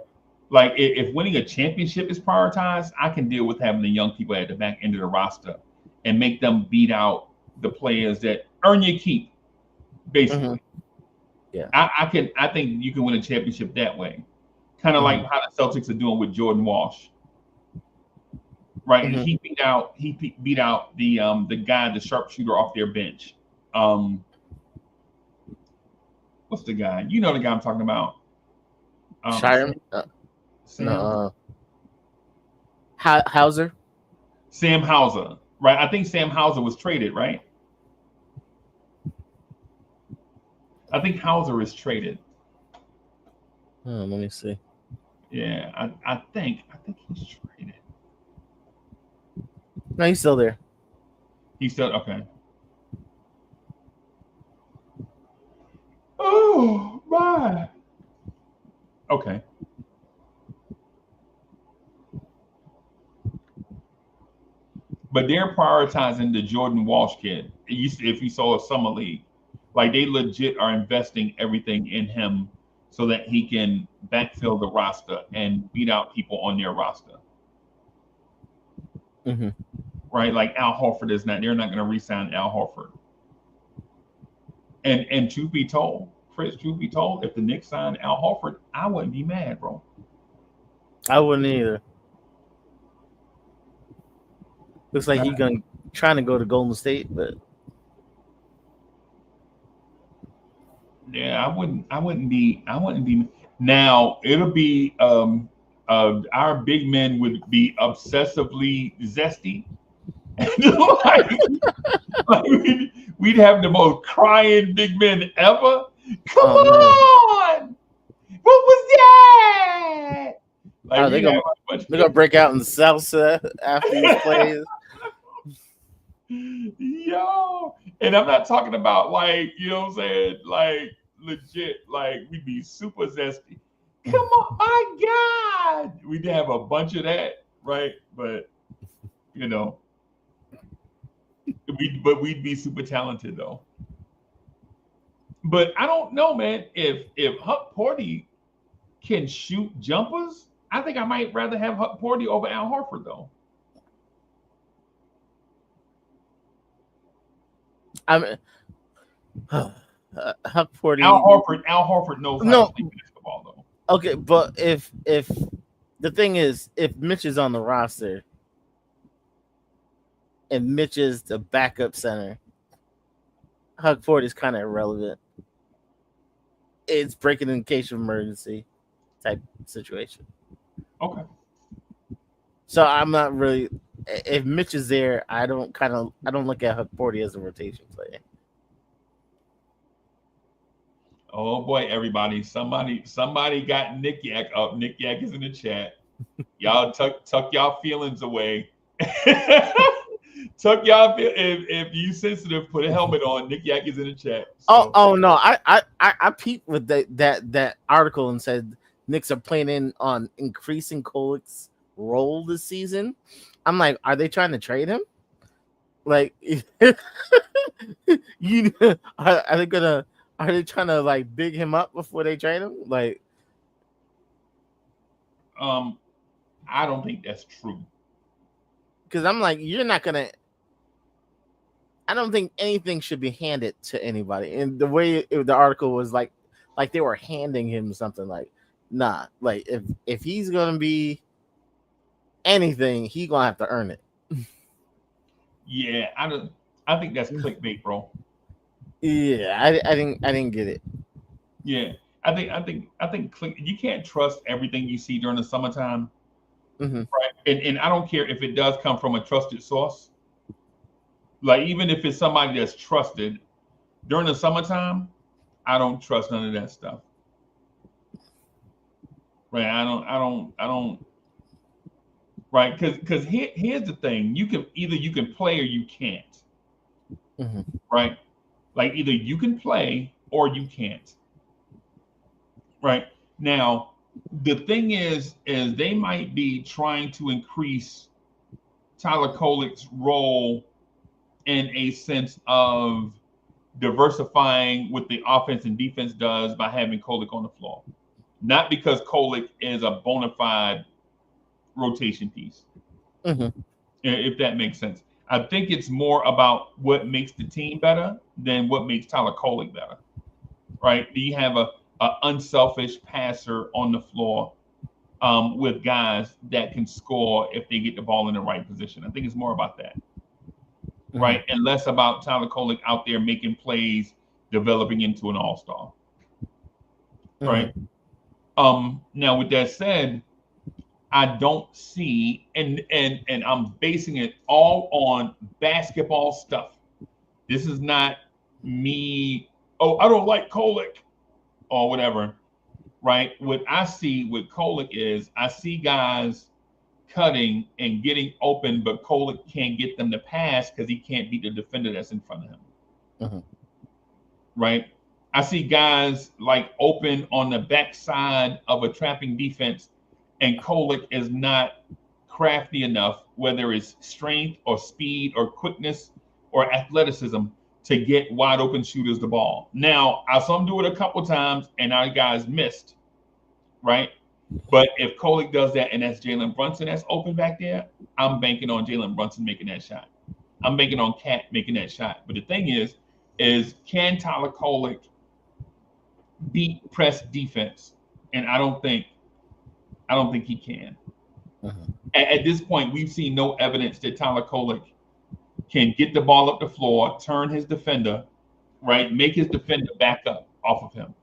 Like if winning a championship is prioritized, I can deal with having the young people at the back end of the roster and make them beat out the players that earn your keep, basically. Yeah. I think you can win a championship that way. Kind of like how the Celtics are doing with Jordan Walsh. Right. He beat out the guy, the sharpshooter off their bench. What's the guy? You know the guy I'm talking about. Shire? Sam? No. Hauser? Sam Hauser. Right. I think Sam Hauser was traded, right? I think Hauser is traded. Let me see. Yeah, I think he's traded. No, he's still there. He's still okay. Oh my. Okay. But they're prioritizing the Jordan Walsh kid. If you saw a summer league, like they legit are investing everything in him so that he can backfill the roster and beat out people on their roster. Mm-hmm. Right? Like Al Horford is not. They're not going to re-sign Al Horford. And truth be told, Chris, if the Knicks signed Al Horford, I wouldn't be mad, bro. I wouldn't either. Looks like he's trying to go to Golden State, but yeah, I wouldn't be. Now it'll be our big men would be obsessively zesty. like we'd have the most crying big men ever. Come on, what was that? Like they're gonna break out in the salsa after these plays. Yo, and I'm not talking about like, you know what I'm saying, like legit, like we'd be super zesty. Come on, my God, we'd have a bunch of that, right? But you know, we'd be super talented though. But I don't know, man. If Huck Porty can shoot jumpers, I think I might rather have Huck Porty over Al Horford though. I mean, Huck Porty. Al Horford knows how to play basketball though. Okay, but if the thing is, if Mitch is on the roster and Mitch is the backup center, Huck Porty is kind of irrelevant. It's breaking in case of emergency type situation. Okay. So I'm not really. If Mitch is there, I don't look at Huck Porty as a rotation player. Oh boy, everybody! Somebody got Nick Yak up. Nick Yak is in the chat. Y'all tuck y'all feelings away. Tuck y'all. If you sensitive, put a helmet on. Nick Yak is in the chat. So. Oh no! I peeped with that article and said Knicks are planning on increasing Kolik's role this season. I'm like, are they trying to trade him? Like, are they trying to like big him up before they trade him? Like, I don't think that's true. Because I'm like, you're not gonna. I don't think anything should be handed to anybody. And the way the article was like they were handing him something. Like, nah. Like if he's gonna be anything, he's gonna have to earn it. Yeah, I think that's clickbait, bro. Yeah, I didn't get it. Yeah, I think you can't trust everything you see during the summertime, right? And I don't care if it does come from a trusted source. Like even if it's somebody that's trusted during the summertime, I don't trust none of that stuff. Right? I don't. right? Because here's the thing: you can play or you can't, right? Like either you can play or you can't, right? Now, the thing is they might be trying to increase Tyler Kolick's role in a sense of diversifying what the offense and defense does by having Kolick on the floor. Not because Kolick is a bona fide rotation piece, if that makes sense. I think it's more about what makes the team better than what makes Tyler Kolick better, right? Do you have a unselfish passer on the floor with guys that can score if they get the ball in the right position? I think it's more about that, right? And less about Tyler Kolick out there making plays, developing into an all-star, right? Now, with that said, I don't see, and I'm basing it all on basketball stuff. This is not me, oh, I don't like Kolick or whatever, right? What I see with Kolick is I see guys cutting and getting open, but Kolick can't get them to pass because he can't beat the defender that's in front of him, right? I see guys like open on the backside of a trapping defense, and Kolick is not crafty enough, whether it's strength or speed or quickness or athleticism, to get wide open shooters the ball. Now, I saw him do it a couple times, and our guys missed, right? But if Kolick does that, and that's Jalen Brunson that's open back there, I'm banking on Jalen Brunson making that shot. I'm banking on Cat making that shot. But the thing is can Tyler Kolick beat press defense? And I don't think he can. At this point, we've seen no evidence that Tyler Kolick can get the ball up the floor, turn his defender, right, make his defender back up off of him.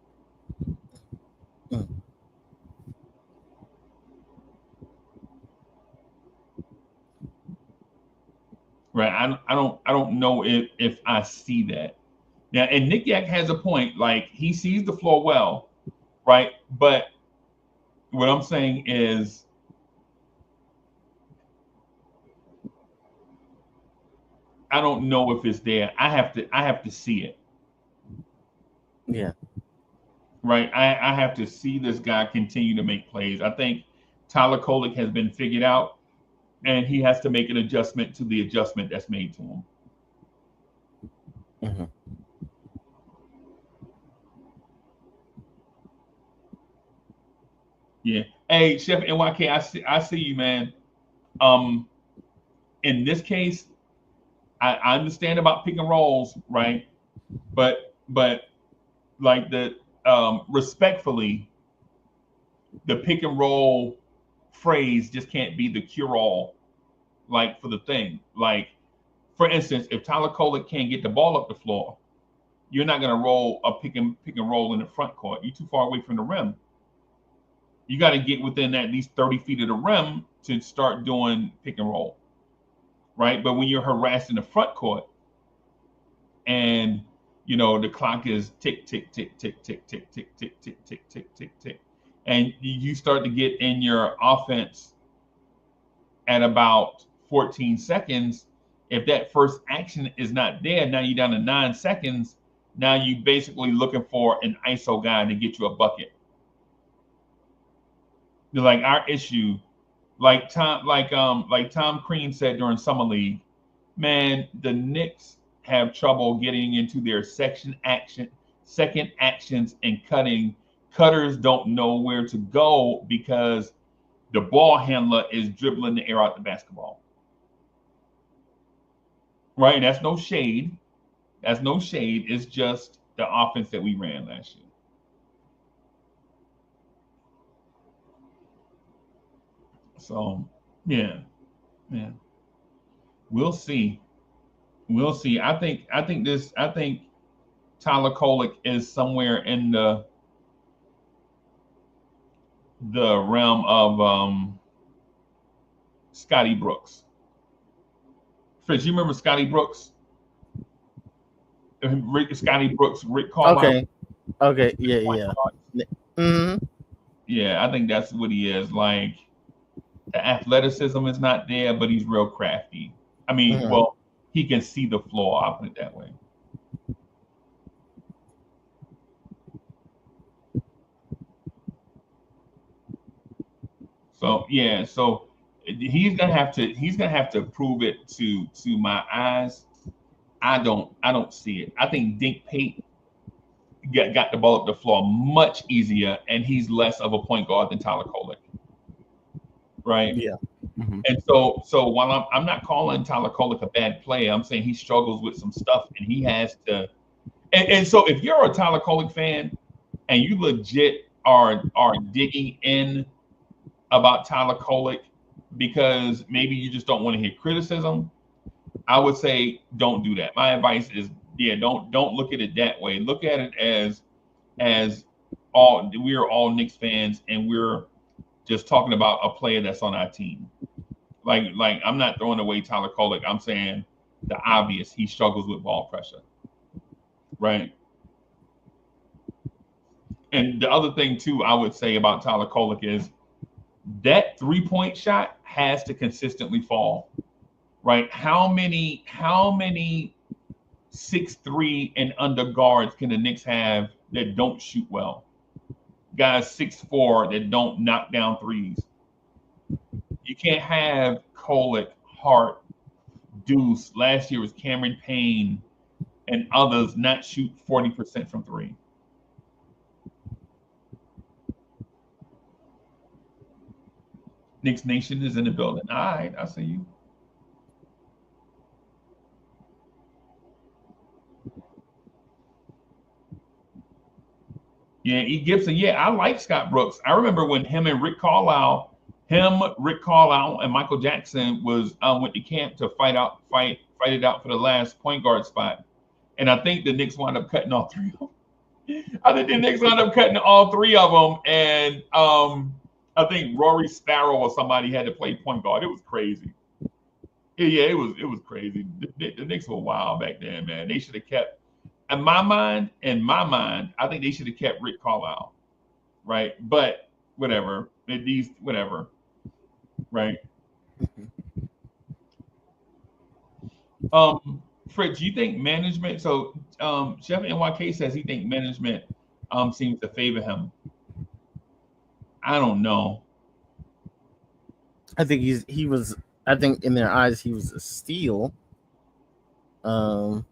Right. I don't know if I see that. Now, and Nick Yak has a point. Like, he sees the floor well, right? But what I'm saying is I don't know if it's there. I have to see it. Yeah. Right. I have to see this guy continue to make plays. I think Tyler Kolick has been figured out, and he has to make an adjustment to the adjustment that's made to him. Yeah. Hey, Chef NYK, I see you, man. In this case, I understand about pick and rolls, right? But like the respectfully, the pick and roll phrase just can't be the cure all, like, for the thing. Like, for instance, if Tyler Kolick can't get the ball up the floor, you're not going to roll a pick and roll in the front court. You're too far away from the rim. You got to get within at least 30 feet of the rim to start doing pick and roll, right? But when you're harassed in the front court, and the clock is tick, tick, tick, tick, tick, tick, tick, tick, tick, tick, tick, tick, tick, and you start to get in your offense at about 14 seconds, if that first action is not there, now you're down to 9 seconds. Now you basically looking for an ISO guy to get you a bucket. Like our issue, like Tom Crean said during Summer League, man, the Knicks have trouble getting into their second actions and cutting. Cutters don't know where to go because the ball handler is dribbling the air out the basketball. Right? And that's no shade. It's just the offense that we ran last year. So, yeah. We'll see. I think Tyler Kolick is somewhere in the realm of Scotty Brooks. Fritz, you remember Scotty Brooks? Scotty Brooks, Rick Carlisle. Okay. Yeah. Yeah, I think that's what he is. Like, The athleticism is not there, but he's real crafty. I mean, Mhm. well, he can see the floor. I'll put it that way. So yeah, so he's gonna have to prove it to my eyes. I don't see it. I think Dink Pate got the ball up the floor much easier, and he's less of a point guard than Tyler Kolek, right? Yeah. Mhm. And so while I'm not calling Tyler Kolek a bad player, I'm saying he struggles with some stuff, and he has to. And so if you're a Tyler Kolek fan and you legit are digging in about Tyler Kolek because maybe you just don't want to hear criticism, I would say don't do that. My advice is, yeah, don't look at it that way. Look at it as all we are all Knicks fans and we're just talking about a player that's on our team. Like I'm not throwing away Tyler Kolek. I'm saying the obvious. He struggles with ball pressure, right? And the other thing too, I would say about Tyler Kolek is that 3-point shot has to consistently fall, right? How many 6'3" and under guards can the Knicks have that don't shoot well? Guys 6'4" that don't knock down threes. You can't have Kolek, Hart, Deuce. Last year was Cameron Payne and others not shoot 40% from three. Knicks Nation is in the building. All right, I see you. Yeah, E. Gibson. Yeah, I like Scott Brooks. I remember when Rick Carlisle, and Michael Jackson was went to camp to fight it out for the last point guard spot. And I think the Knicks wound up cutting all three of them. I think the Knicks wound up cutting all three of them, and I think Rory Sparrow or somebody had to play point guard. It was crazy. Yeah, it was crazy. The Knicks were wild back then, man. They should have kept. In my mind, I think they should have kept Rick Carlisle, right? But whatever, these whatever, right? Fritz, do you think management? So, Chef NYK says he think management seems to favor him. I don't know. I think he was. I think in their eyes he was a steal. Um,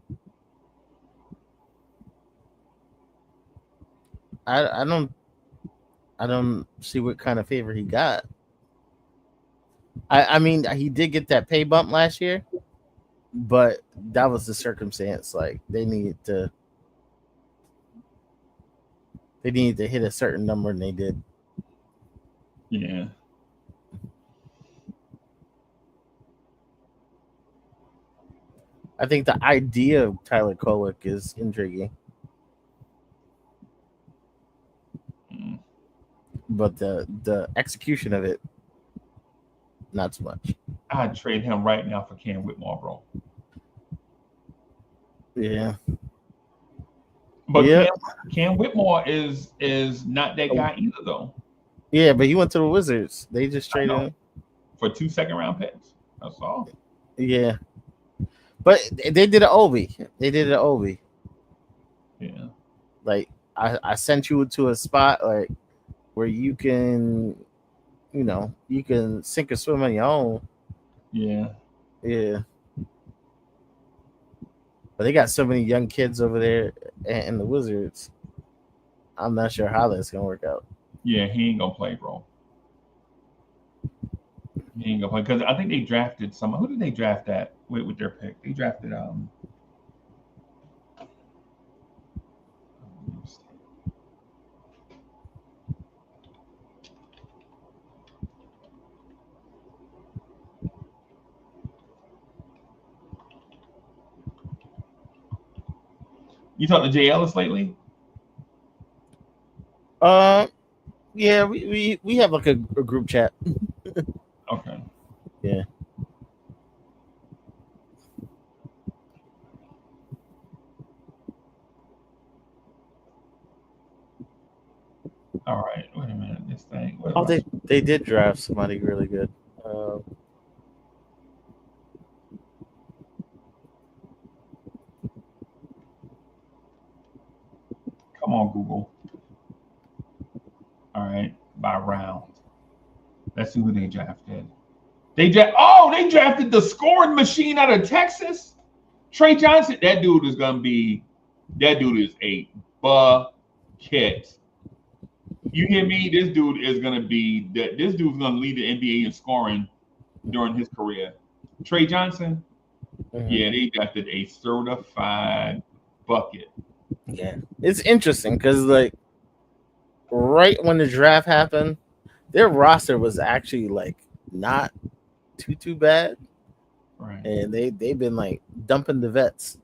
I don't see what kind of favor he got. I mean he did get that pay bump last year, but that was the circumstance. Like they needed to hit a certain number and they did. Yeah. I think the idea of Tyler Kolek is intriguing, Mm. but the execution of it, not so much. I'd trade him right now for Cam Whitmore, bro. Yeah, But yeah, Cam Whitmore is not that guy either, though. yeah. But he went to the Wizards. They just I traded know him. for 2 second round picks. That's all. Yeah, but they did an Obi. They did an Obi. Yeah. Like I sent you to a spot like where you can, you can sink or swim on your own. Yeah. Yeah, but they got so many young kids over there in the Wizards. I'm not sure how that's gonna work out. Yeah, he ain't gonna play, bro. He ain't gonna play because I think they drafted some. Who did they draft that with their pick? They drafted You talked to Jay Ellis lately? Uh, yeah, we have like a group chat. Okay. Yeah. All right. Wait a minute. This thing. What Oh, about they did draft somebody really good. All right, by round. Let's see who they drafted. They drafted the scoring machine out of Texas. Trey Johnson. That dude is a bucket. You hear me? This dude is gonna be that. This dude's gonna lead the NBA in scoring during his career. Trey Johnson. Yeah, they drafted a certified bucket. Yeah, it's interesting because like right when the draft happened, their roster was actually like not too bad, Right. and they've been like dumping the vets.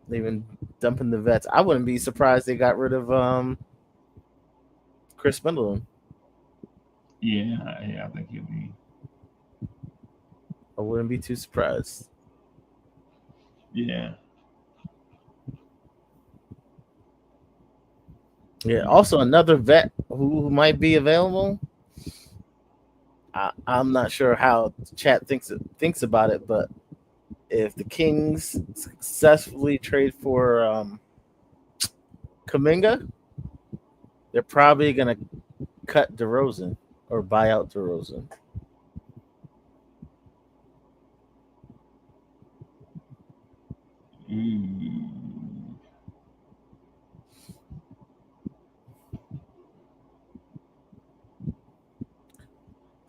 They've been dumping the vets. I wouldn't be surprised they got rid of Chris Middleton. Yeah, I think he'll be. I wouldn't be too surprised. Yeah. Yeah. Also, another vet who might be available. I'm not sure how chat thinks about it, but if the Kings successfully trade for Kuminga, they're probably gonna cut DeRozan or buy out DeRozan.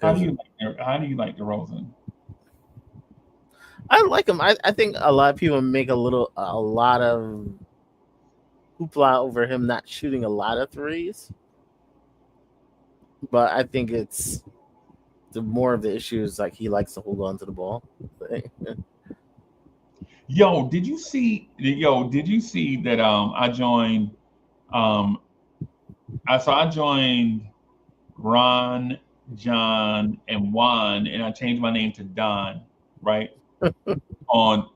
How do you like DeRozan? I like him. I think a lot of people make a lot of hoopla over him not shooting a lot of threes, but I think it's the more of the issue is like he likes to hold on to the ball. Yo, did you see? Did you see that? I joined. Um, I joined Ron, John, and Juan, and I changed my name to Don. Right on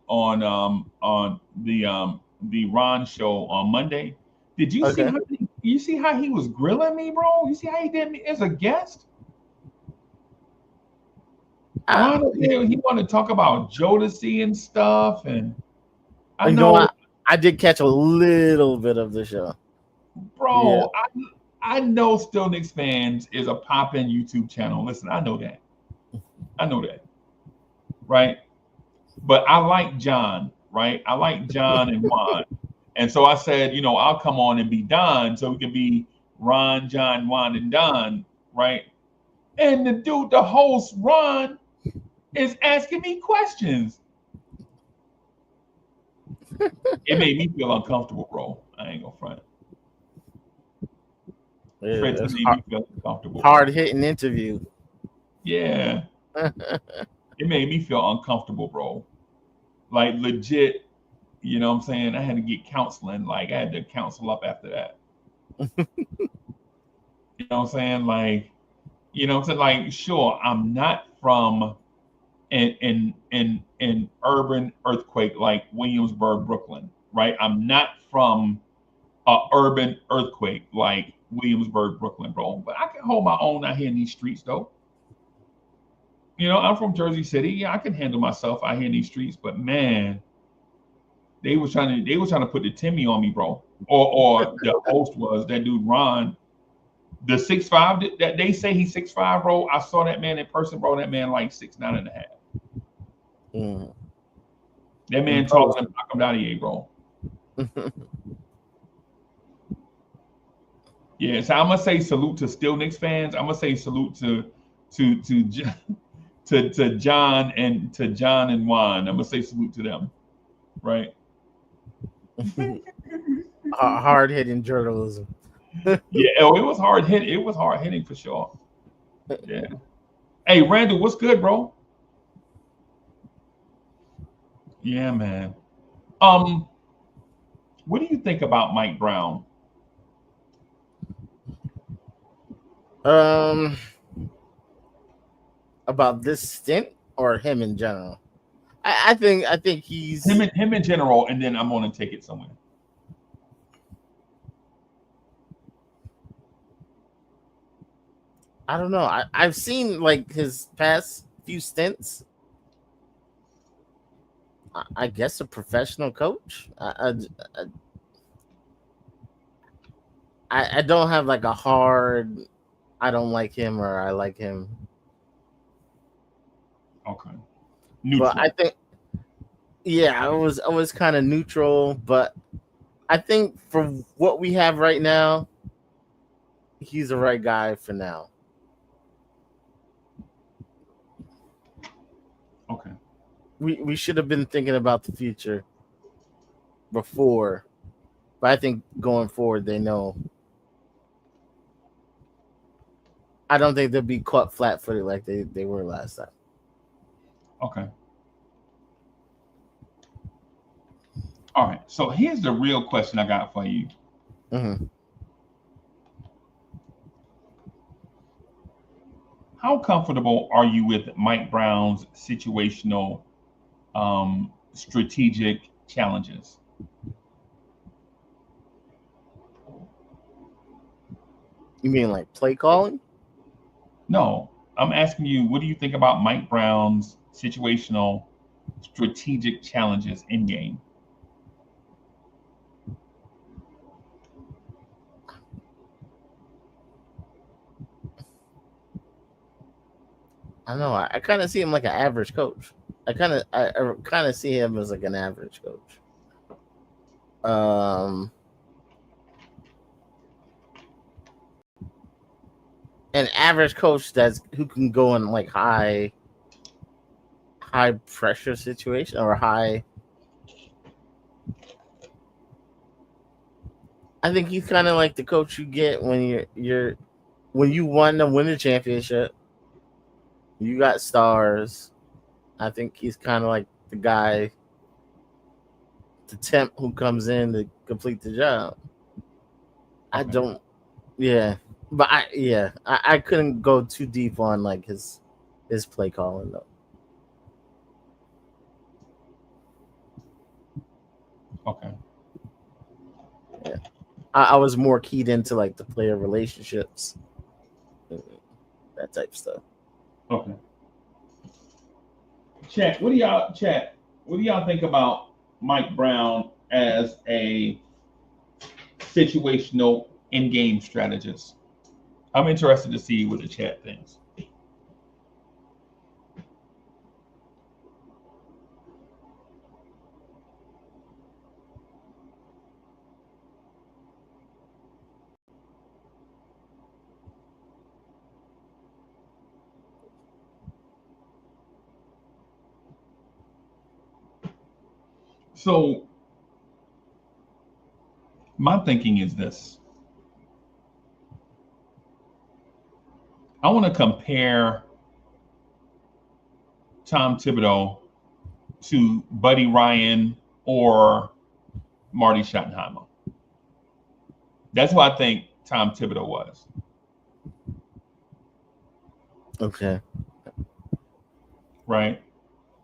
the Ron show on Monday. Did you see Okay. how he was grilling me, bro? You see how he did me as a guest? Ron, he wanted to talk about Jodeci and stuff, and I you know know, I did catch a little bit of the show. bro. I know Still Knicks fans is a poppin' YouTube channel. Listen, I know that, right? But I like John, right? I like John and Juan, and so I said, I'll come on and be Don, so we can be Ron, John, Juan, and Don, right? And the host, Ron, is asking me questions. It made me feel uncomfortable, bro. I ain't gonna front. Fred made me feel uncomfortable. Hard hitting interview. Yeah. It made me feel uncomfortable, bro. Like legit, you know what I'm saying? I had to get counseling. Like I had to counsel up after that. You know what I'm saying? Like, like, sure, I'm not from an urban earthquake like Williamsburg, Brooklyn, right? I'm not from a urban earthquake like Williamsburg, Brooklyn, bro. But I can hold my own out here in these streets, though. I'm from Jersey City. Yeah, I can handle myself out here in these streets. But man, they was trying to put the Timmy on me, bro. Or the host was that dude Ron, the 6'5" that they say he's 6'5", bro. I saw that man in person, bro. That man like 6'9" and a half. That man talking to knock him down here, bro. Yeah, so I'm gonna say salute to Still Knicks fans. I'm gonna say salute to John and Juan. I'm gonna say salute to them, right? Hard hitting journalism. Yeah, it was hard hitting. It was hard hitting for sure. Yeah. Hey, Randall, what's good, bro? Yeah, man. What do you think about Mike Brown? About this stint or him in general? I think he's him in general, and then I'm gonna take it somewhere. I don't know. I've seen like his past few stints. I guess a professional coach. I I don't have like a hard I don't like him or I like him. Okay. But I Neutral. think I was kind of neutral, but I think for what we have right now, he's the right guy for now. Okay. We should have been thinking about the future before, but I think going forward they know. I don't think they'll be caught flat footed like they were last time. Okay. All right. So here's the real question I got for you. Mm-hmm. How comfortable are you with Mike Brown's situational strategic challenges? You mean like play calling? No, I'm asking you, what do you think about Mike Brown's situational strategic challenges in game? I don't know. I kind of see him like an average coach. I kind of see him as like an average coach. Um, an average coach that's who can go in like high pressure situation or high. I think he's kind of like the coach you get when you're when you won to win the championship. You got stars. I think he's kind of like the guy, the temp who comes in to complete the job. I Okay. don't, yeah, but I couldn't go too deep on like his play calling though. Okay. Yeah, I was more keyed into like the player relationships, that type of stuff. Okay. Chat? What do y'all think about Mike Brown as a situational in-game strategist? I'm interested to see what the chat thinks. So my thinking is this: I want to compare Tom Thibodeau to Buddy Ryan or Marty Schottenheimer. That's what I think Tom Thibodeau was. Okay. Right?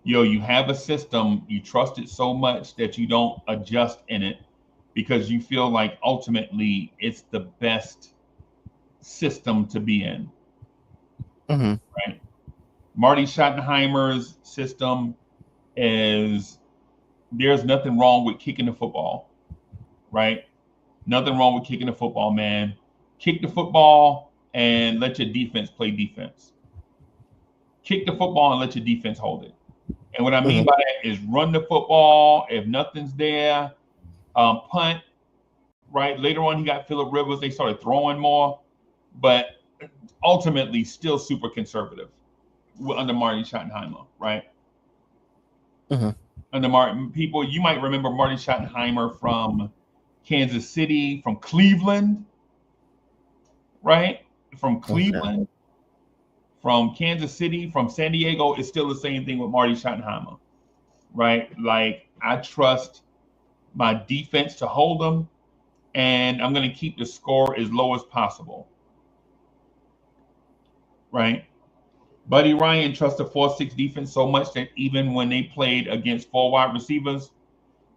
Yo, you have a system, you trust it so much that you don't adjust in it because you feel like ultimately it's the best system to be in. Mm-hmm. Right? Marty Schottenheimer's system is there's nothing wrong with kicking the football, right? Nothing wrong with kicking the football, man. Kick the football and let your defense play defense. Kick the football and let your defense hold it. And what I mean Mm-hmm. by that is run the football. If nothing's there, punt. Right. Later on, he got Phillip Rivers. They started throwing more, but ultimately still super conservative under Marty Schottenheimer. Right. Mm-hmm. Under Martin, people you might remember Marty Schottenheimer from Kansas City, from Cleveland. Right. From Okay. Cleveland, from Kansas City, from San Diego. It's still the same thing with Marty Schottenheimer. Right. Like I trust my defense to hold them, and I'm going to keep the score as low as possible. Right. Buddy Ryan trusts the 4-6 defense so much that even when they played against four wide receivers,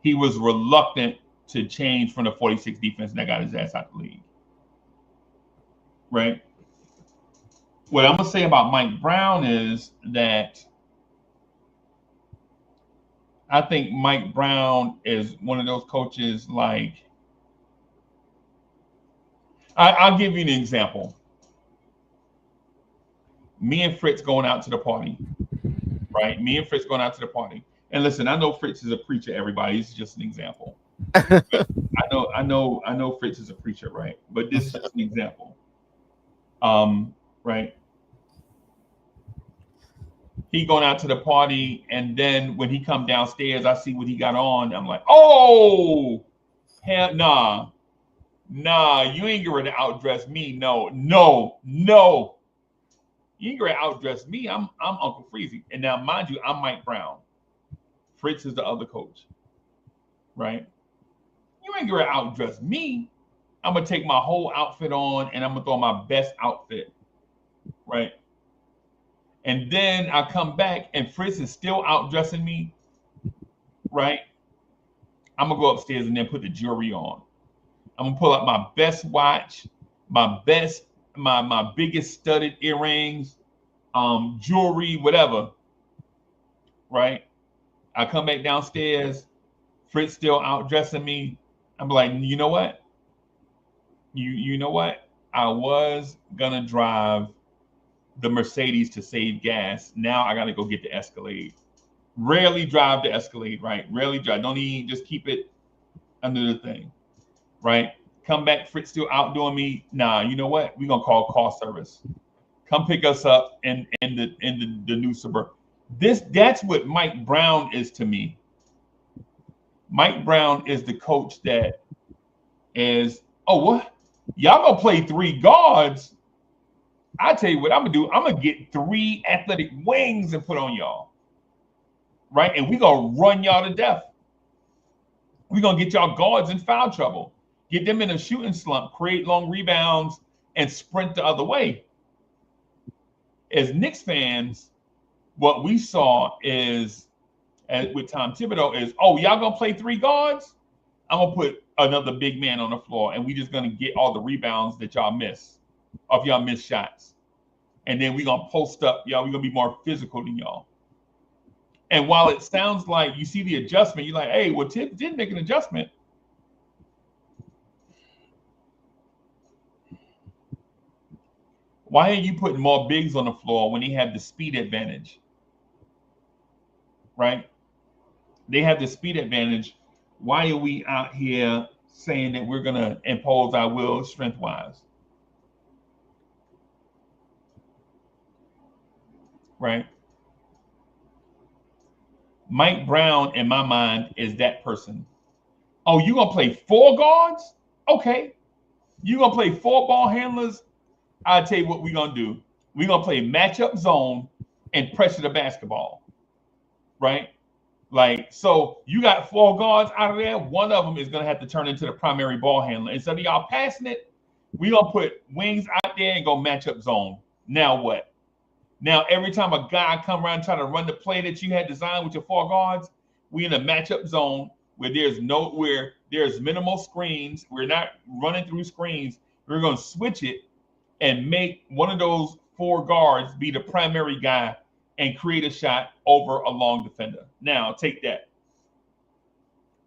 he was reluctant to change from the 46 defense and that got his ass out of the league. Right. What I'm going to say about Mike Brown is that I think Mike Brown is one of those coaches like I'll give you an example. Me and Fritz going out to the party, right? Me and Fritz going out to the party. And listen, I know Fritz is a preacher, everybody. This is just an example. I know Fritz is a preacher, right? But this is just an example. Right. He going out to the party, and then when he come downstairs, I see what he got on. I'm like, oh, hell, nah, you ain't going to outdress me. No, no, no. You ain't going to outdress me. I'm Uncle Freezy. And now, mind you, I'm Mike Brown. Fritz is the other coach, right? You ain't going to outdress me. I'm going to take my whole outfit on, and I'm going to throw my best outfit, right? And then I come back, and Fritz is still outdressing me, right? I'm going to go upstairs and then put the jewelry on. I'm gonna pull out my best watch, my biggest studded earrings, jewelry, whatever. Right? I come back downstairs, Fritz still outdressing me. I'm like, you know what? You know what? I was gonna drive the Mercedes to save gas. Now I gotta go get the Escalade. Rarely drive the Escalade, right? Rarely drive. Don't even just keep it under the thing. Right? Come back, Fritz still outdoing me. Nah, you know what? We're gonna call call service. Come pick us up in the new suburb. That's what Mike Brown is to me. Mike Brown is the coach that is, oh what? Y'all gonna play three guards. I tell you what I'm gonna do. I'm gonna get three athletic wings and put on y'all. Right? And we're gonna run y'all to death. We're gonna get y'all guards in foul trouble. Get them in a shooting slump, create long rebounds, and sprint the other way. As Knicks fans, what we saw is, with Tom Thibodeau, is, oh, y'all gonna play three guards? I'm gonna put another big man on the floor, and we just gonna get all the rebounds that y'all miss, of y'all miss shots. And then we gonna post up, y'all. We gonna be more physical than y'all. And while it sounds like you see the adjustment, you're like, hey, well, Tib did make an adjustment. Why are you putting more bigs on the floor when they have the speed advantage? Right? They have the speed advantage. Why are we out here saying that we're going to impose our will strength-wise? Right? Mike Brown, in my mind, is that person. Oh, you going to play four guards? Okay. You going to play four ball handlers? I'll tell you what we're going to do. We're going to play matchup zone and pressure the basketball, right? Like, so you got four guards out of there. One of them is going to have to turn into the primary ball handler. Instead of y'all passing it, we're going to put wings out there and go matchup zone. Now what? Now, every time a guy come around trying to run the play that you had designed with your four guards, we in a matchup zone where there's minimal screens. We're not running through screens. We're going to switch it and make one of those four guards be the primary guy and create a shot over a long defender. Now, take that.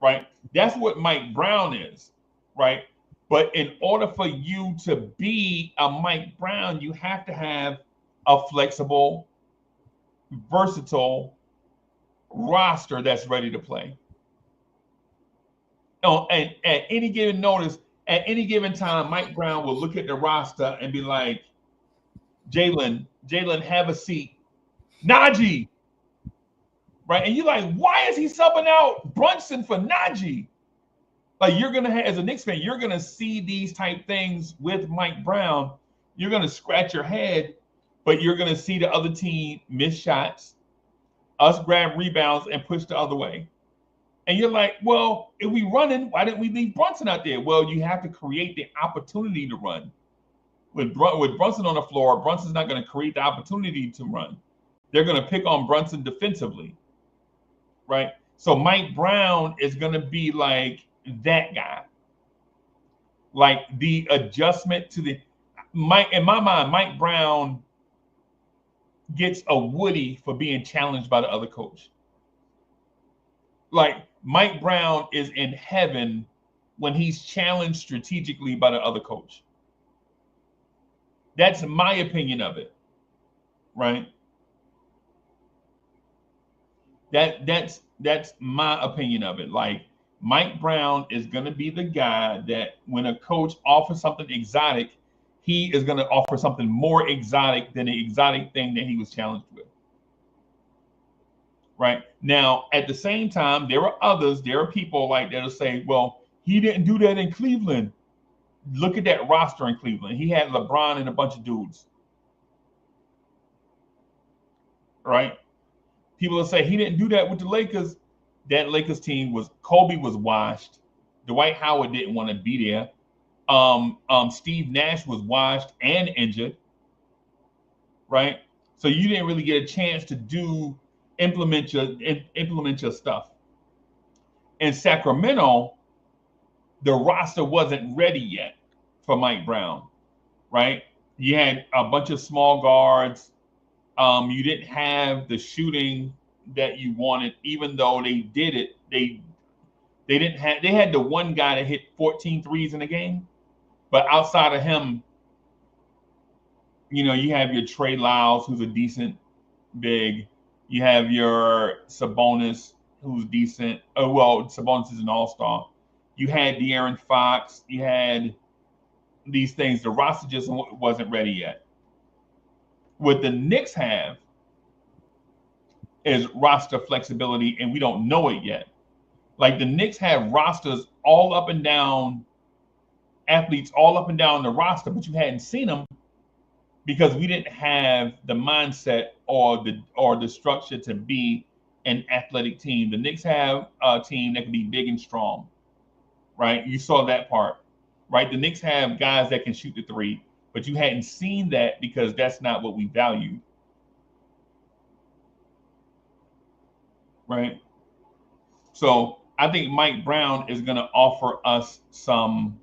Right? That's what Mike Brown is, right? But in order for you to be a Mike Brown, you have to have a flexible, versatile roster that's ready to play. Oh, and at any given time, Mike Brown will look at the roster and be like, Jalen, have a seat. Najee. Right? And you're like, why is he subbing out Brunson for Najee? Like, you're going to have, as a Knicks fan, you're going to see these type things with Mike Brown. You're going to scratch your head, but you're going to see the other team miss shots, us grab rebounds and push the other way. And you're like, well, if we running, why didn't we leave Brunson out there? Well, you have to create the opportunity to run. With Brunson on the floor, Brunson's not going to create the opportunity to run. They're going to pick on Brunson defensively, right? So Mike Brown is going to be like that guy. Like the adjustment to in my mind, Mike Brown gets a Woody for being challenged by the other coach. Like, Mike Brown is in heaven when he's challenged strategically by the other coach. That's my opinion of it, right? That's my opinion of it. Like Mike Brown is going to be the guy that when a coach offers something exotic, he is going to offer something more exotic than the exotic thing that he was challenged with. Right now, at the same time, there are others. There are people like that'll say, "Well, he didn't do that in Cleveland. Look at that roster in Cleveland. He had LeBron and a bunch of dudes." Right? People will say he didn't do that with the Lakers. That Lakers team was Kobe was washed. Dwight Howard didn't want to be there. Steve Nash was washed and injured. Right? So you didn't really get a chance to implement your stuff. In Sacramento, the roster wasn't ready yet for Mike Brown, right? You had a bunch of small guards. You didn't have the shooting that you wanted, even though they did it. They had the one guy that hit 14 threes in a game, but outside of him, you have your Trey Lyles, who's a decent big. You have your Sabonis, who's decent. Oh, well, Sabonis is an all-star. You had De'Aaron Fox. You had these things. The roster just wasn't ready yet. What the Knicks have is roster flexibility, and we don't know it yet. Like the Knicks have rosters all up and down, athletes all up and down the roster, but you hadn't seen them because we didn't have the mindset or the structure to be an athletic team. The Knicks have a team that can be big and strong, right? You saw that part, right? The Knicks have guys that can shoot the three, but you hadn't seen that because that's not what we value, right? So I think Mike Brown is going to offer us some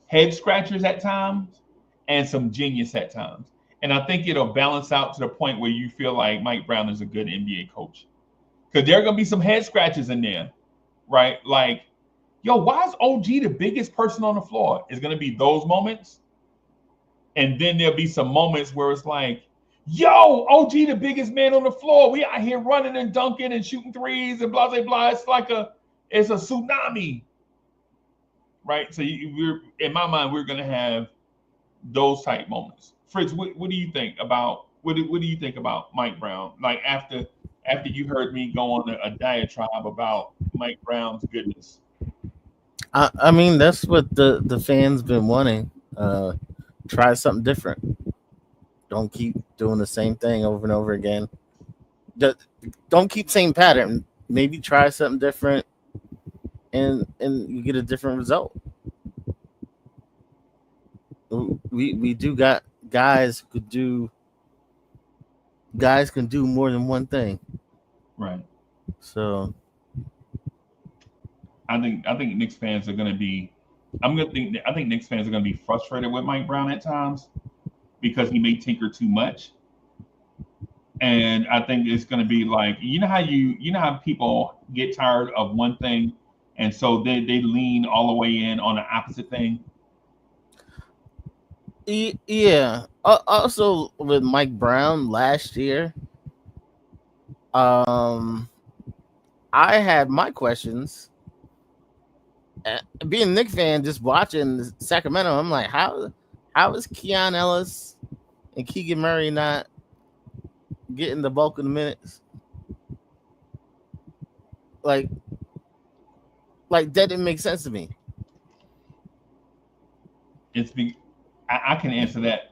head scratchers at times and some genius at times. And I think it'll balance out to the point where you feel like Mike Brown is a good NBA coach. Because there are going to be some head scratches in there, right? Like, yo, why is OG the biggest person on the floor? It's going to be those moments. And then there'll be some moments where it's like, yo, OG the biggest man on the floor. We out here running and dunking and shooting threes and blah, blah, blah. It's a tsunami, right? So in my mind, we're going to have those type moments. Fritz, what do you think about what do you think about Mike Brown? Like after you heard me go on a diatribe about Mike Brown's goodness. I mean, that's what the fans been wanting. Try something different. Don't keep doing the same thing over and over again. Don't keep same pattern. Maybe try something different, and you get a different result. We do got guys can do more than one thing. Right. So I think Knicks fans are going to be. I think Knicks fans are going to be frustrated with Mike Brown at times because he may tinker too much. And I think it's going to be like how people get tired of one thing, and so they lean all the way in on the opposite thing. Yeah. Also with Mike Brown last year, I had my questions. Being a Knicks fan, just watching Sacramento, I'm like, how is Keon Ellis and Keegan Murray not getting the bulk of the minutes? Like that didn't make sense to me. I can answer that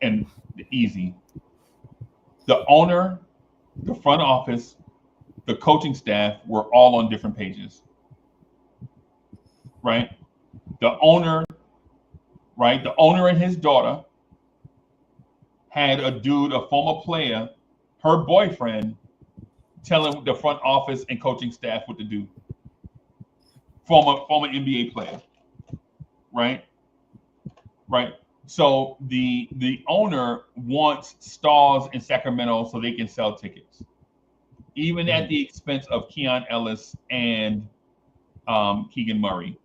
and easy. The owner, the front office, the coaching staff were all on different pages. Right? The owner and his daughter had a former player, her boyfriend, telling the front office and coaching staff what to do. Former NBA player. Right? Right. So the owner wants stars in Sacramento so they can sell tickets, even at the expense of Keon Ellis and Keegan Murray.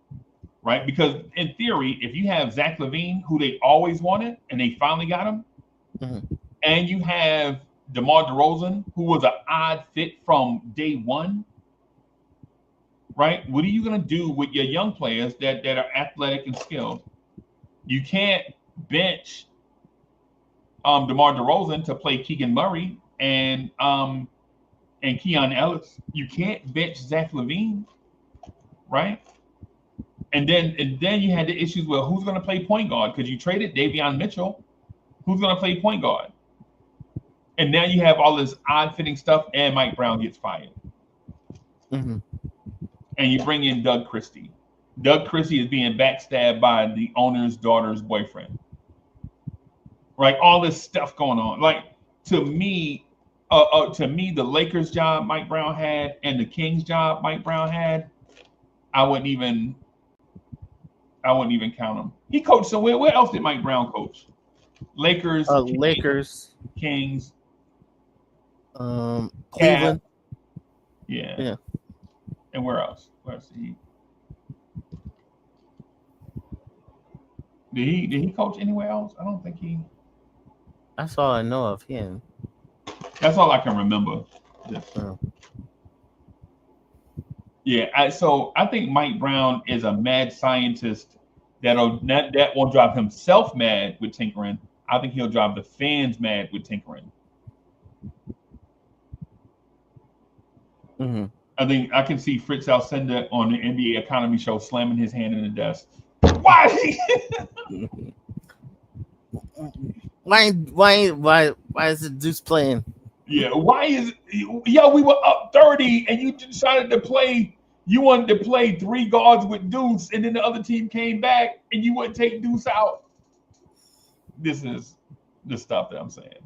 right? Because in theory, if you have Zach LaVine, who they always wanted, and they finally got him, and you have DeMar DeRozan, who was an odd fit from day one, right? What are you going to do with your young players that are athletic and skilled? You can't bench DeMar DeRozan to play Keegan Murray and Keon Ellis. You can't bench Zach LaVine, right? And then you had the issues with who's going to play point guard because you traded Davion Mitchell. Who's going to play point guard? And now you have all this odd fitting stuff, and Mike Brown gets fired. And you bring in Doug Christie. Doug Christie is being backstabbed by the owner's daughter's boyfriend. Right, all this stuff going on. Like to me, the Lakers job Mike Brown had and the Kings job Mike Brown had, I wouldn't even count him. He coached somewhere. Where else did Mike Brown coach? Lakers, Kings, Cleveland. Yeah. And where else? Where's he? Did he coach anywhere else? I don't think he. That's all I know of him. That's all I can remember. Yeah. So I think Mike Brown is a mad scientist that won't drive himself mad with tinkering. I think he'll drive the fans mad with tinkering. I think I can see Fritz Alcindor on the NBA Economy Show slamming his hand in the desk. Why? Why is the Deuce playing? Yeah, we were up 30 and you decided to play. You wanted to play 3 guards with Deuce, and then the other team came back and you wouldn't take Deuce out. This is the stuff that I'm saying.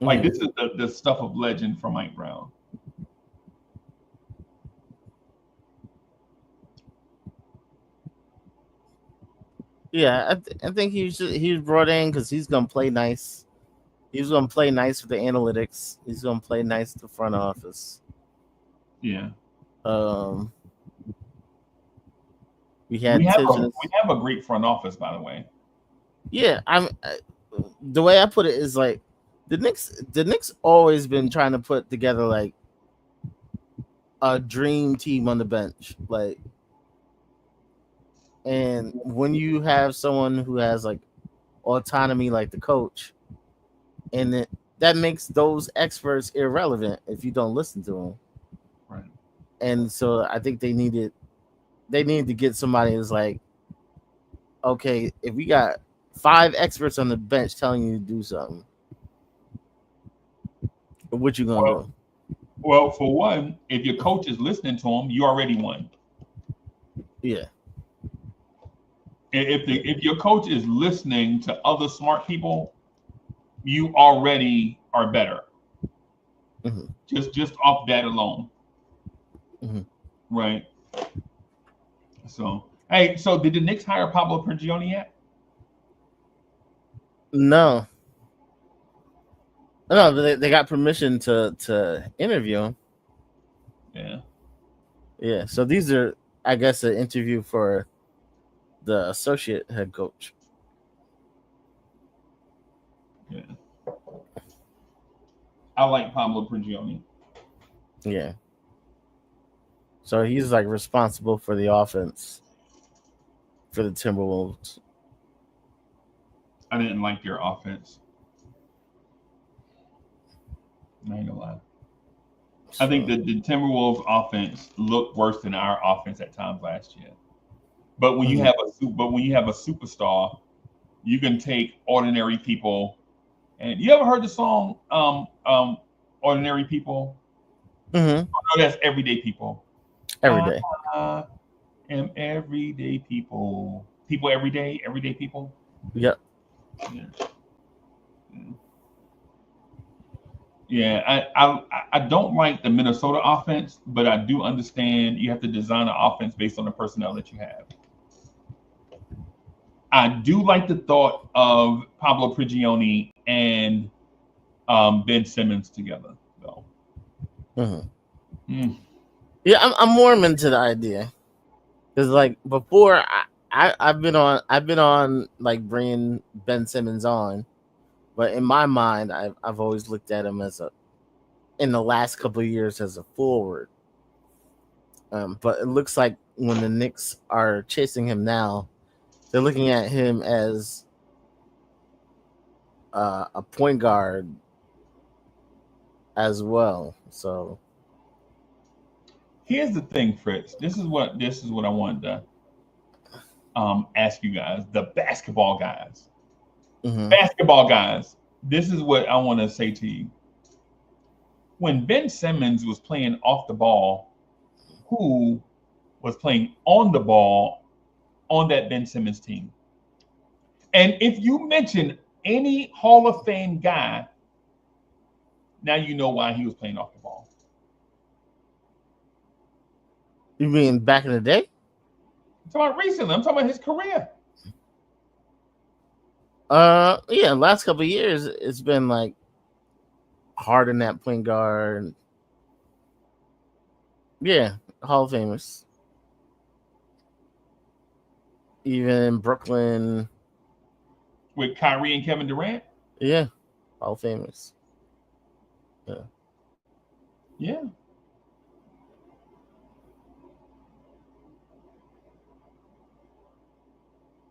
Like this is the stuff of legend from Mike Brown. Yeah, I think he was brought in because he's gonna play nice. He's gonna play nice with the analytics. He's gonna play nice with the front office. Yeah. We have a great front office, by the way. Yeah, the way I put it is like the Knicks always been trying to put together like a dream team on the bench, like. And when you have someone who has like autonomy, like the coach, and that makes those experts irrelevant if you don't listen to them. Right. And so I think they needed to get somebody who's like, okay, if we got 5 experts on the bench telling you to do something, what you gonna do? Well, for one, if your coach is listening to them, you already won. Yeah. If your coach is listening to other smart people, you already are better. Just off that alone. Right. So did the Knicks hire Pablo Prigioni yet? No, they got permission to interview him. Yeah. So these are, I guess, an interview for the associate head coach. Yeah. I like Pablo Prigioni. Yeah. So he's like responsible for the offense for the Timberwolves. I didn't like their offense. I ain't gonna lie. So, I think that the Timberwolves offense looked worse than our offense at times last year. But when you have a superstar, you can take ordinary people. And you ever heard the song "Ordinary People"? Mm-hmm. Oh, no, that's everyday people. Every day. Am everyday people. People every day. Everyday people. Yep. Yeah. I don't like the Minnesota offense, but I do understand you have to design an offense based on the personnel that you have. I do like the thought of Pablo Prigioni and Ben Simmons together, though. Yeah, I'm more into the idea because, like, before I've been on like bringing Ben Simmons on, but in my mind, I've always looked at him as in the last couple of years as a forward. But it looks like when the Knicks are chasing him now, they're looking at him as a point guard as well. So here's the thing, Fritz. This is what I wanted to ask you guys, the basketball guys. mhm. Basketball guys, this is what I want to say to you. When Ben Simmons was playing off the ball, who was playing on the ball on that Ben Simmons team? And if you mention any Hall of Fame guy, now you know why he was playing off the ball. You mean back in the day? I'm talking about recently. I'm talking about his career. Yeah, last couple of years it's been like Harden at point guard. Yeah, Hall of Famers. Even in Brooklyn, With Kyrie and Kevin Durant. yeah, Hall of Famers. Yeah. Yeah.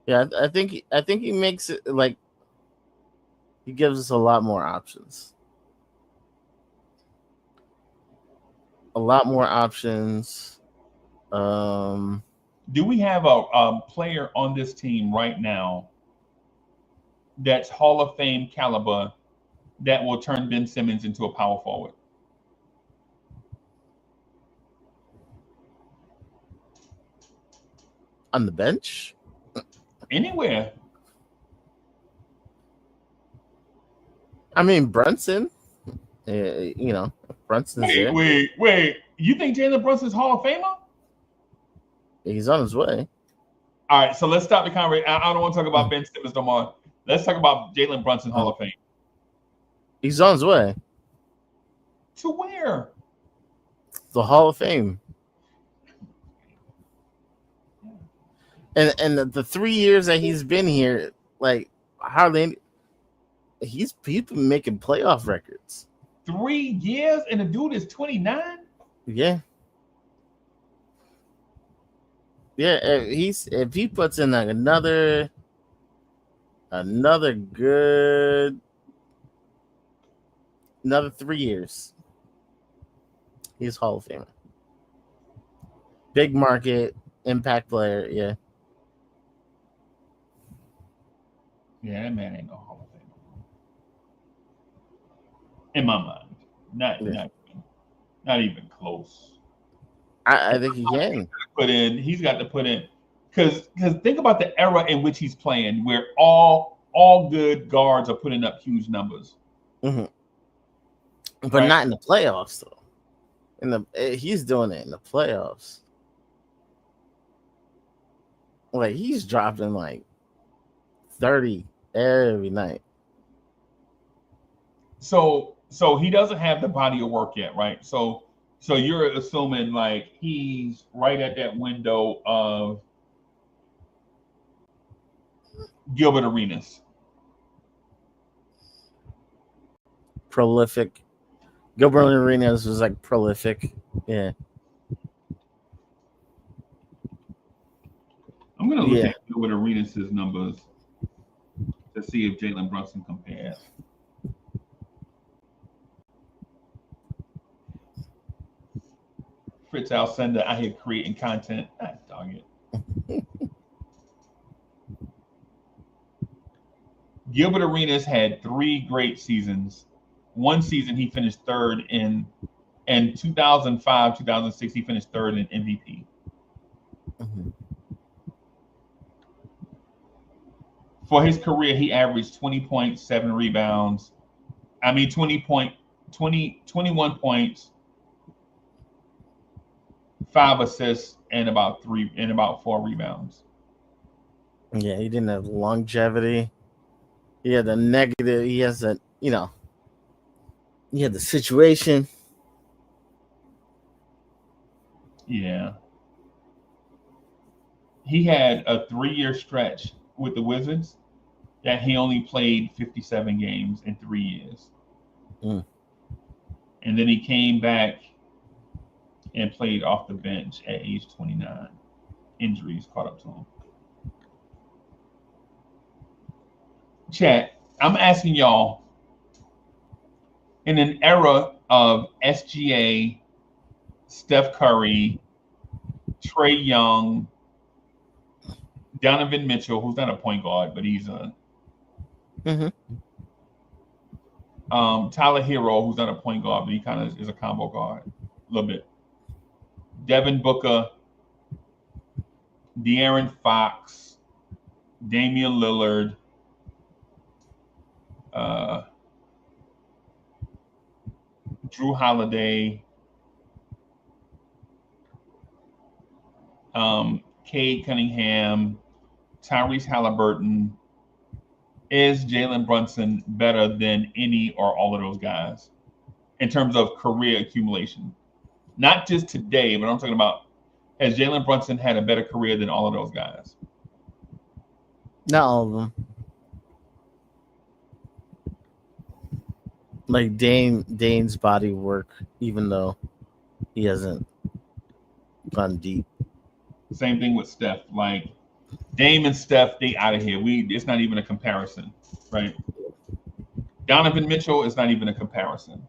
Yeah, I think he makes it like he gives us a lot more options. A lot more options. Do we have a player on this team right now that's Hall of Fame caliber that will turn Ben Simmons into a power forward? On the bench? Anywhere. I mean Brunson. Brunson's there. Wait. You think Jalen Brunson's Hall of Famer? He's on his way. All right, so let's stop the conversation. I don't want to talk about Ben Simmons no more. Let's talk about Jalen Brunson Hall of Fame. He's on his way. To where? The Hall of Fame. And the 3 years that he's been here, like hardly any, he's been making playoff records. 3 years and the dude is 29? Yeah. Yeah, if he puts in like another good 3 years, he's Hall of Famer. Big market impact player, yeah. Yeah, that man ain't no Hall of Famer. In my mind. Not even close. I think he can. He's got to put in because think about the era in which he's playing, where all good guards are putting up huge numbers. Mm-hmm. But right? Not in the playoffs though. He's doing it in the playoffs. Like he's dropping like 30 every night. So he doesn't have the body of work yet, right? So you're assuming like he's right at that window of Gilbert Arenas. Prolific. Gilbert Arenas was like prolific. Yeah. I'm gonna look at Gilbert Arenas' numbers to see if Jalen Brunson compares. Fritz Alcindor out here creating content. Dog it. Gilbert Arenas had 3 great seasons. One season he finished third in 2005, 2006. He finished third in MVP. Mm-hmm. For his career, he averaged 20.7 rebounds. 21 points, 5 assists, and about 4 rebounds. Yeah, he didn't have longevity. He had a negative. He has a, he had the situation. Yeah. he had a 3-year stretch with the Wizards that he only played 57 games in 3 years. Mm. And then he came back and played off the bench at age 29. Injuries caught up to him. Chat, I'm asking y'all, in an era of SGA, Steph Curry, Trey Young, Donovan Mitchell, who's not a point guard, but he's a Tyler Hero, who's not a point guard, but he kind of is a combo guard a little bit. Devin Booker, De'Aaron Fox, Damian Lillard, Drew Holiday, Cade Cunningham, Tyrese Halliburton. Is Jalen Brunson better than any or all of those guys in terms of career accumulation? Not just today, but I'm talking about, has Jalen Brunson had a better career than all of those guys? Not all of them. Like Dane's body work, even though he hasn't gone deep. Same thing with Steph. Like Dame and Steph, they out of here. It's not even a comparison, right? Donovan Mitchell is not even a comparison.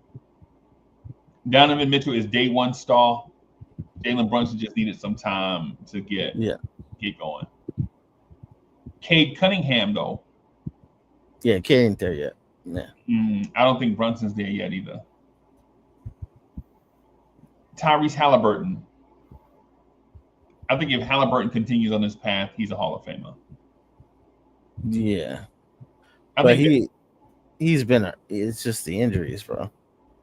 Donovan Mitchell is day one star. Jalen Brunson just needed some time to get going. Cade Cunningham, though. Yeah, Cade ain't there yet. Yeah. I don't think Brunson's there yet either. Tyrese Halliburton. I think if Halliburton continues on this path, he's a Hall of Famer. Yeah. But he's been it's just the injuries, bro.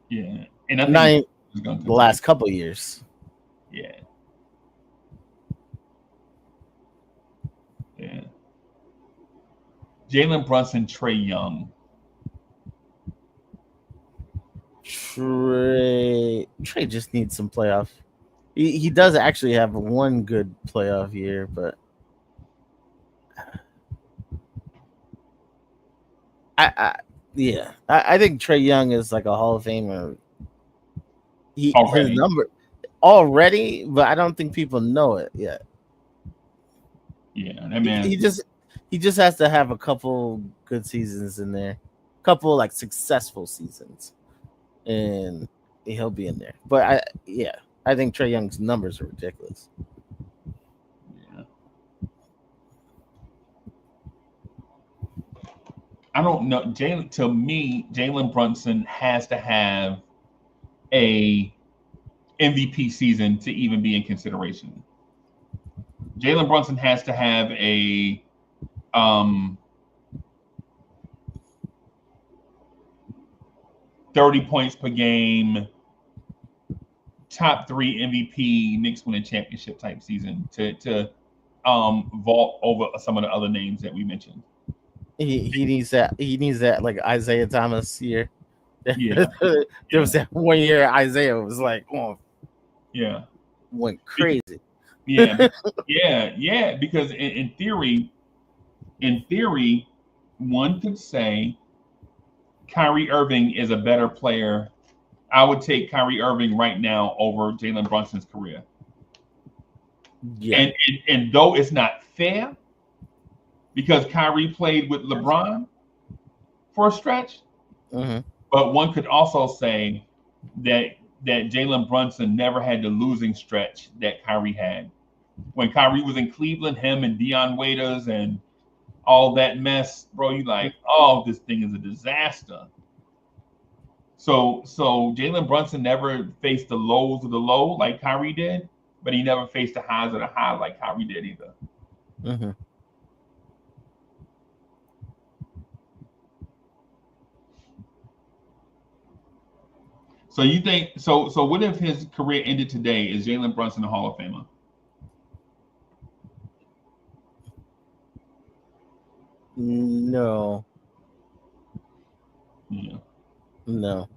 Yeah. And I think the last couple years. Yeah. Yeah. Jalen Brunson, Trey Young. Trey just needs some playoff. He does actually have one good playoff year, but I think Trey Young is like a Hall of Famer. His number already, but I don't think people know it yet. Yeah, that man. He just has to have a couple good seasons in there, couple like successful seasons, and he'll be in there. But I think Trey Young's numbers are ridiculous. Yeah. I don't know. To me, Jalen Brunson has to have a MVP season to even be in consideration. Jalen Brunson has to have a 30 points per game, top 3 MVP, Knicks win a championship type season to vault over some of the other names that we mentioned. He needs that. He needs that like Isaiah Thomas year. Yeah. There was that 1 year Isaiah was like, went crazy. Yeah. Yeah. Because in theory, one could say Kyrie Irving is a better player. I would take Kyrie Irving right now over Jalen Brunson's career. Yeah. And though it's not fair, because Kyrie played with LeBron for a stretch, but one could also say that Jalen Brunson never had the losing stretch that Kyrie had. When Kyrie was in Cleveland, him and Dion Waiters and all that mess, bro, you like, oh, this thing is a disaster. So Jalen Brunson never faced the lows of the low like Kyrie did, but he never faced the highs of the high like Kyrie did either. So you think so what if his career ended today? Is Jalen Brunson a Hall of Famer? No. Yeah. No.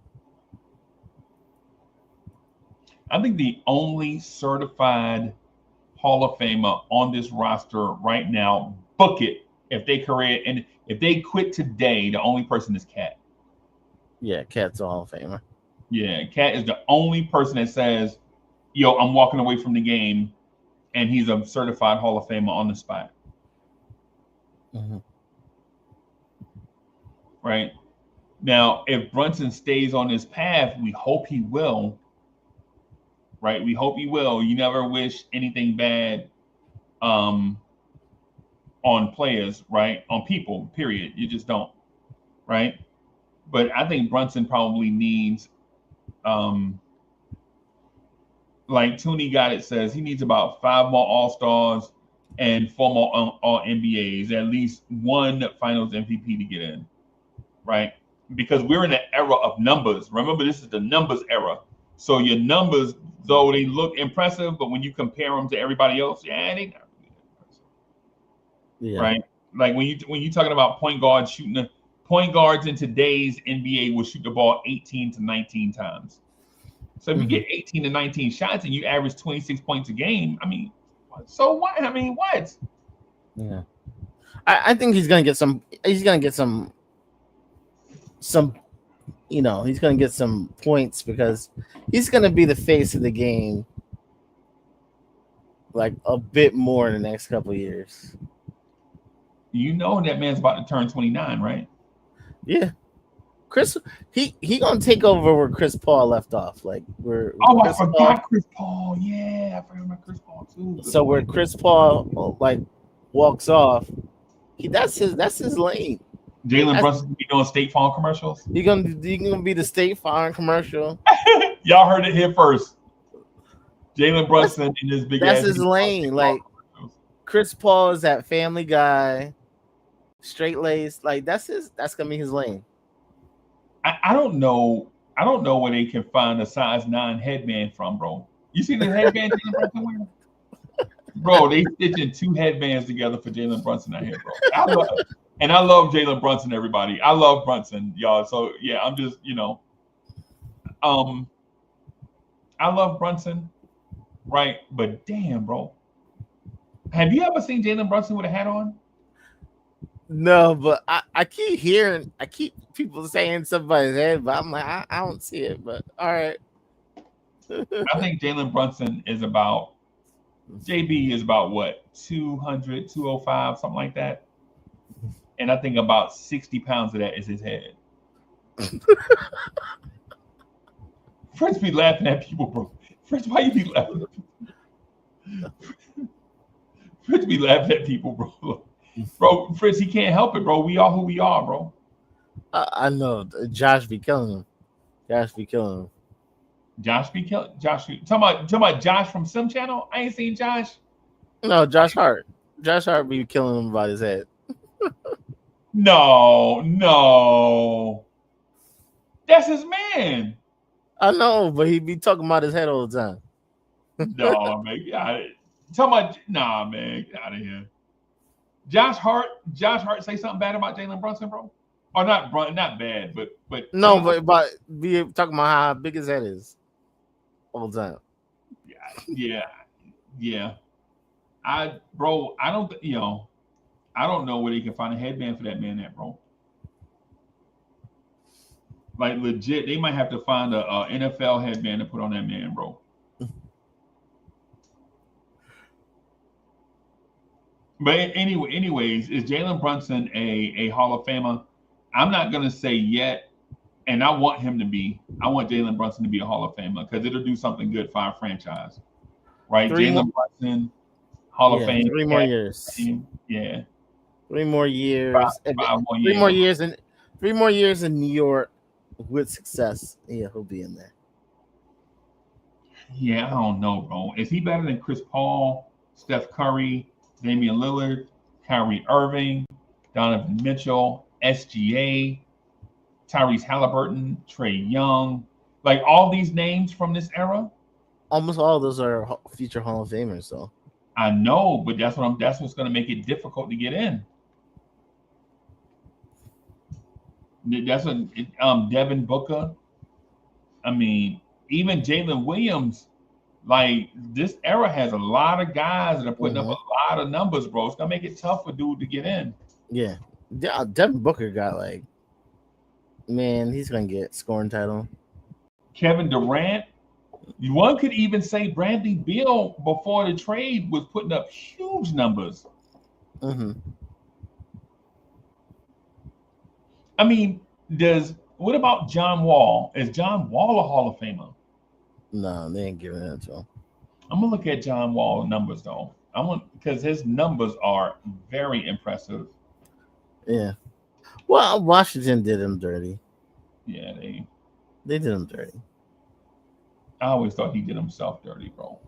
I think the only certified Hall of Famer on this roster right now. Book it. If they career and if they quit today, the only person is Cat. Yeah, Cat's a Hall of Famer. Yeah, Cat is the only person that says, "Yo, I'm walking away from the game," and he's a certified Hall of Famer on the spot. Mm-hmm. Right now, if Brunson stays on this path, we hope he will. Right, we hope he will. You never wish anything bad um, on players, right? On people, period. You just don't, right? But I think Brunson probably needs, um, like Tooney got it says, he needs about 5 more All Stars and 4 more All NBAs, at least one Finals MVP to get in, right? Because we're in an era of numbers. Remember, this is the numbers era. So your numbers, though they look impressive, but when you compare them to everybody else, yeah, they not really impressive, Yeah. right? Like when you talking about point guards in today's NBA will shoot the ball 18 to 19 times. So if you get 18 to 19 shots and you average 26 points a game, I mean, so what? I mean, what? Yeah. I think he's gonna get some. He's gonna get some. He's gonna get some points because he's gonna be the face of the game, like a bit more in the next couple of years. You know that man's about to turn 29, right? Yeah. Chris, he gonna take over where Chris Paul left off. Like I forgot Chris Paul. Yeah, I forgot about Chris Paul too. So where Chris Paul like walks off, that's his lane. Jalen Brunson gonna be doing State Farm commercials. He gonna be the State Farm commercial. Y'all heard it here first. Jalen Brunson in his big. That's his lane. Like Chris Paul is that Family Guy, straight laced. Like that's gonna be his lane. I don't know. I don't know where they can find a size 9 headband from, bro. You seen the headband Jalen Brunson wearing? Bro, they stitching 2 headbands together for Jalen Brunson out here, bro. I love Jalen Brunson, everybody. I love Brunson, y'all. So yeah, I'm just, I love Brunson, right? But damn, bro. Have you ever seen Jalen Brunson with a hat on? No, but I keep people saying somebody's head, but I'm like, I don't see it. But all right. I think Jalen Brunson is about, JB is about what, 200, 205, something like that. And I think about 60 pounds of that is his head. Fritz be laughing at people, bro. Fritz, why you be laughing at people? Fritz be laughing at people, bro. Bro, Fritz, he can't help it, bro. We are who we are, bro. I know. Josh be killing him. Josh be killing him. Talking about Josh from Sim Channel? I ain't seen Josh. No, Josh Hart. Josh Hart be killing him about his head. No. That's his man. I know, but he be talking about his head all the time. No, man. Nah, man. Get out of here. Josh Hart say something bad about Jalen Brunson, bro? Or not bad, but no, but be talking about how big his head is all the time. Yeah. I don't know where they can find a headband for that man at, bro. Like legit, they might have to find a NFL headband to put on that man, bro. But anyways, is Jalen Brunson a Hall of Famer? I'm not gonna say yet, and I want him to be. I want Jalen Brunson to be a Hall of Famer because it'll do something good for our franchise, right? Jalen Brunson, Hall of Fame. 3 more years. Yeah. 3 more years. 5 more years. 3 more years in 3 more years in New York with success. Yeah, he'll be in there. Yeah, I don't know, bro. Is he better than Chris Paul, Steph Curry, Damian Lillard, Kyrie Irving, Donovan Mitchell, SGA, Tyrese Halliburton, Trae Young, like all these names from this era? Almost all of those are future Hall of Famers, though. I know, but that's what's going to make it difficult to get in. That's what Devin Booker. I mean, even Jalen Williams, Like this era has a lot of guys that are putting up a lot of numbers, bro. It's gonna make it tough for dude to get in. Yeah. Devin Booker got like, man, he's gonna get scoring title. Kevin Durant. One could even say Bradley Beal before the trade was putting up huge numbers. I mean, what about John Wall? Is John Wall a Hall of Famer? No, they ain't giving it to him. I'm gonna look at John Wall numbers though. Because his numbers are very impressive. Yeah. Well, Washington did him dirty. Yeah, they did him dirty. I always thought he did himself dirty, bro.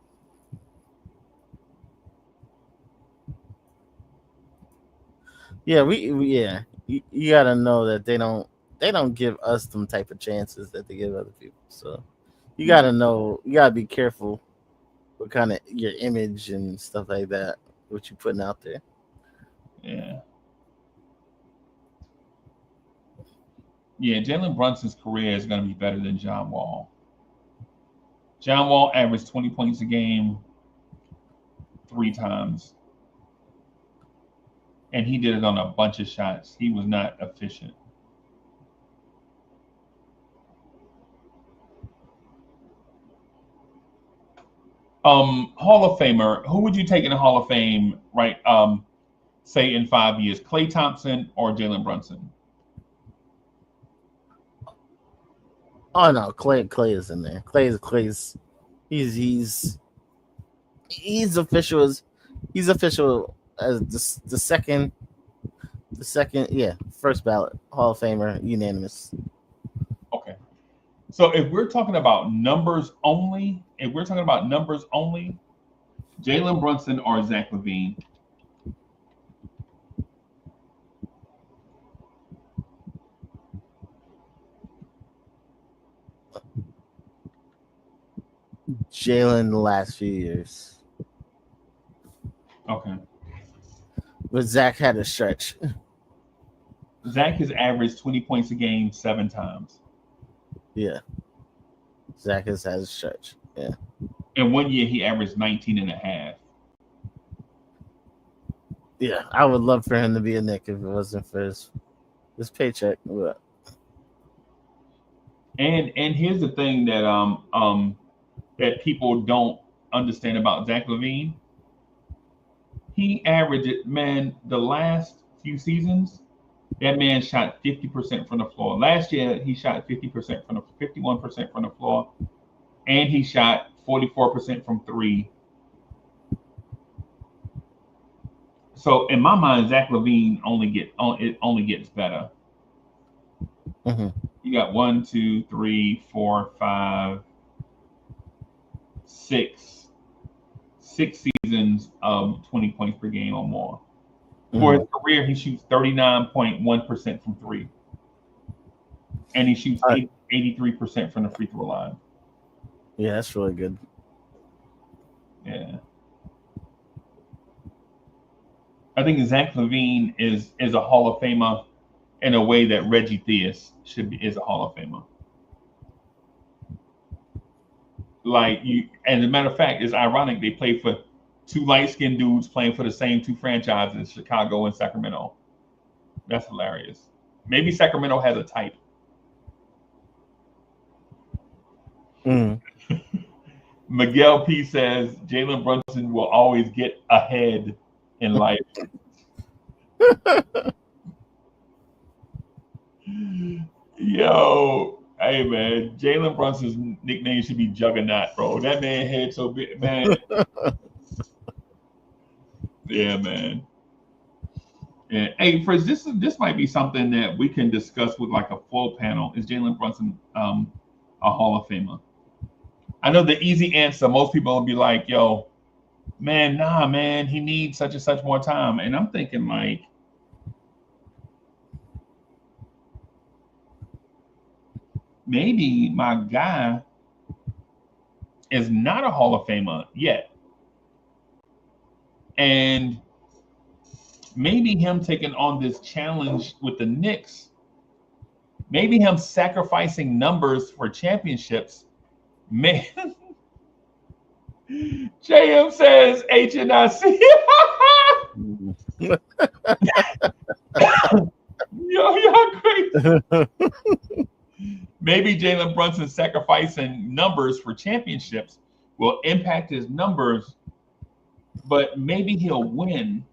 Yeah, yeah. You gotta know that they don't give us them type of chances that they give other people. So you gotta know, you gotta be careful what kind of your image and stuff like that, what you putting out there. Yeah. Yeah, Jalen Brunson's career is going to be better than John Wall. John Wall averaged 20 points a game 3 times. And he did it on a bunch of shots. He was not efficient. Hall of Famer, who would you take in the Hall of Fame, right? Say in 5 years, Klay Thompson or Jalen Brunson? Oh no, Klay is in there. Clay's he's official as the second, first ballot Hall of Famer, unanimous. Okay. So if we're talking about numbers only, Jalen Brunson or Zach LaVine? Jalen the last few years. Okay. But Zach had a stretch. Zach has averaged 20 points a game 7 times. Yeah. Zach has had a stretch. Yeah. In 1 year, he averaged 19 and a half. Yeah, I would love for him to be a Knick if it wasn't for his paycheck. But... And here's the thing that that people don't understand about Zach LaVine. He averaged, man, the last few seasons, that man shot 50% from the floor. Last year, he shot 51% from the floor, and he shot 44% from 3. So in my mind, Zach LaVine only gets better. You got 1, 2, 3, 4, 5, 6 seasons of 20 points per game or more. For his career, he shoots 39.1% from 3. And he shoots 83% from the free throw line. Yeah, that's really good. Yeah. I think Zach LaVine is a Hall of Famer in a way that Reggie Theus is a Hall of Famer. Like as a matter of fact, it's ironic they play for 2 light-skinned dudes playing for the same 2 franchises, Chicago and Sacramento. That's hilarious. Maybe Sacramento has a type. Miguel P says Jalen Brunson will always get ahead in life. Yo, hey man, Jalen Brunson's nickname should be Juggernaut, bro. That man head so big, man. Yeah, man. Yeah. Hey, Fritz, this might be something that we can discuss with like a full panel. Is Jalen Brunson a Hall of Famer? I know the easy answer, most people will be like, yo, man, nah, man, he needs such and such more time. And I'm thinking like, maybe my guy is not a Hall of Famer yet. And maybe him taking on this challenge with the Knicks, maybe him sacrificing numbers for championships, JM says HNIC. Yo, y'all crazy. Maybe Jalen Brunson sacrificing numbers for championships will impact his numbers, but maybe he'll win.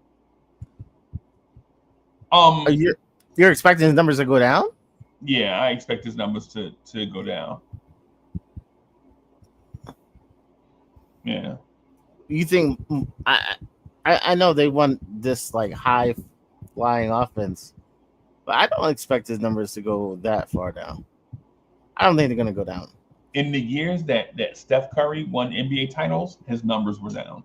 You're expecting his numbers to go down? Yeah, I expect his numbers to go down. Yeah. You think I know they want this like high flying offense, but I don't expect his numbers to go that far down. I don't think they're gonna go down. In the years that Steph Curry won NBA titles, his numbers were down.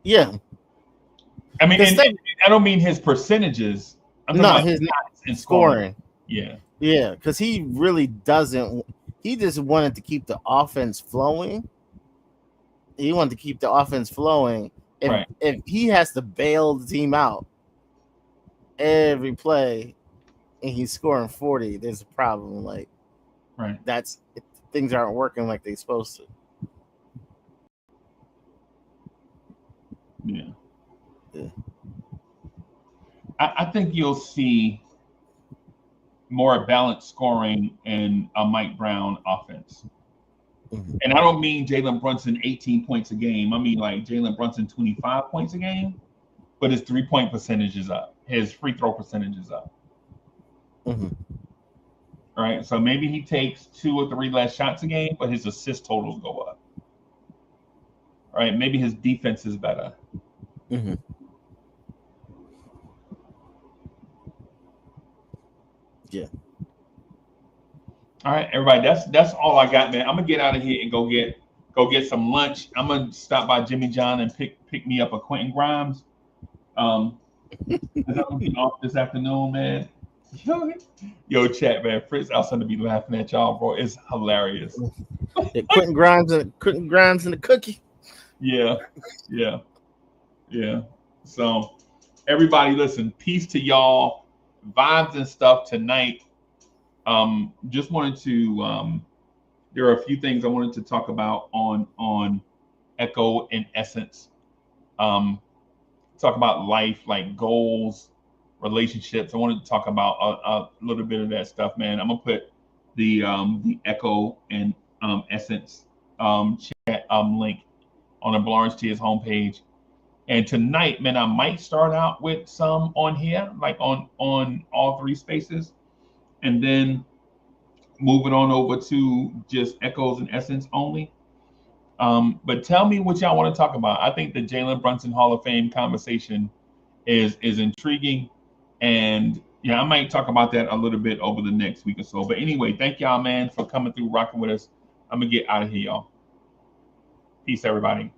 Yeah. I mean, I don't mean his percentages. I'm talking about his scoring. Yeah. Yeah, because he really doesn't. He just wanted to keep the offense flowing. He wanted to keep the offense flowing. If he has to bail the team out every play and he's scoring 40, there's a problem. Like, that's things aren't working like they're supposed to. Yeah. I think you'll see more balanced scoring and a Mike Brown offense. Mm-hmm. And I don't mean Jalen Brunson 18 points a game. I mean like Jalen Brunson 25 points a game, but his 3-point percentage is up. His free throw percentage is up. Mm-hmm. All right. So maybe he takes 2 or 3 less shots a game, but his assist totals go up. All right. Maybe his defense is better. Mm-hmm. Yeah. All right, everybody. That's all I got, man. I'm gonna get out of here and go get some lunch. I'm gonna stop by Jimmy John and pick me up a Quentin Grimes. I'm gonna be off this afternoon, man. Yo, chat, man. Fritz outside to be laughing at y'all, bro. It's hilarious. Yeah, Quentin Grimes and the cookie. Yeah. So, everybody, listen. Peace to y'all. Vibes and stuff tonight. Just wanted to there are a few things I wanted to talk about on Echo and Essence. Talk about life, like goals, relationships. I wanted to talk about a little bit of that stuff, man. I'm gonna put the Echo and Essence chat link on the Blarns Tears homepage. And tonight, man, I might start out with some on here, like on all 3 spaces, and then move it on over to just Echoes and Essence only. But tell me what y'all want to talk about. I think the Jalen Brunson Hall of Fame conversation is intriguing, and yeah, I might talk about that a little bit over the next week or so. But anyway, thank y'all, man, for coming through, rocking with us. I'm gonna get out of here, y'all. Peace, everybody.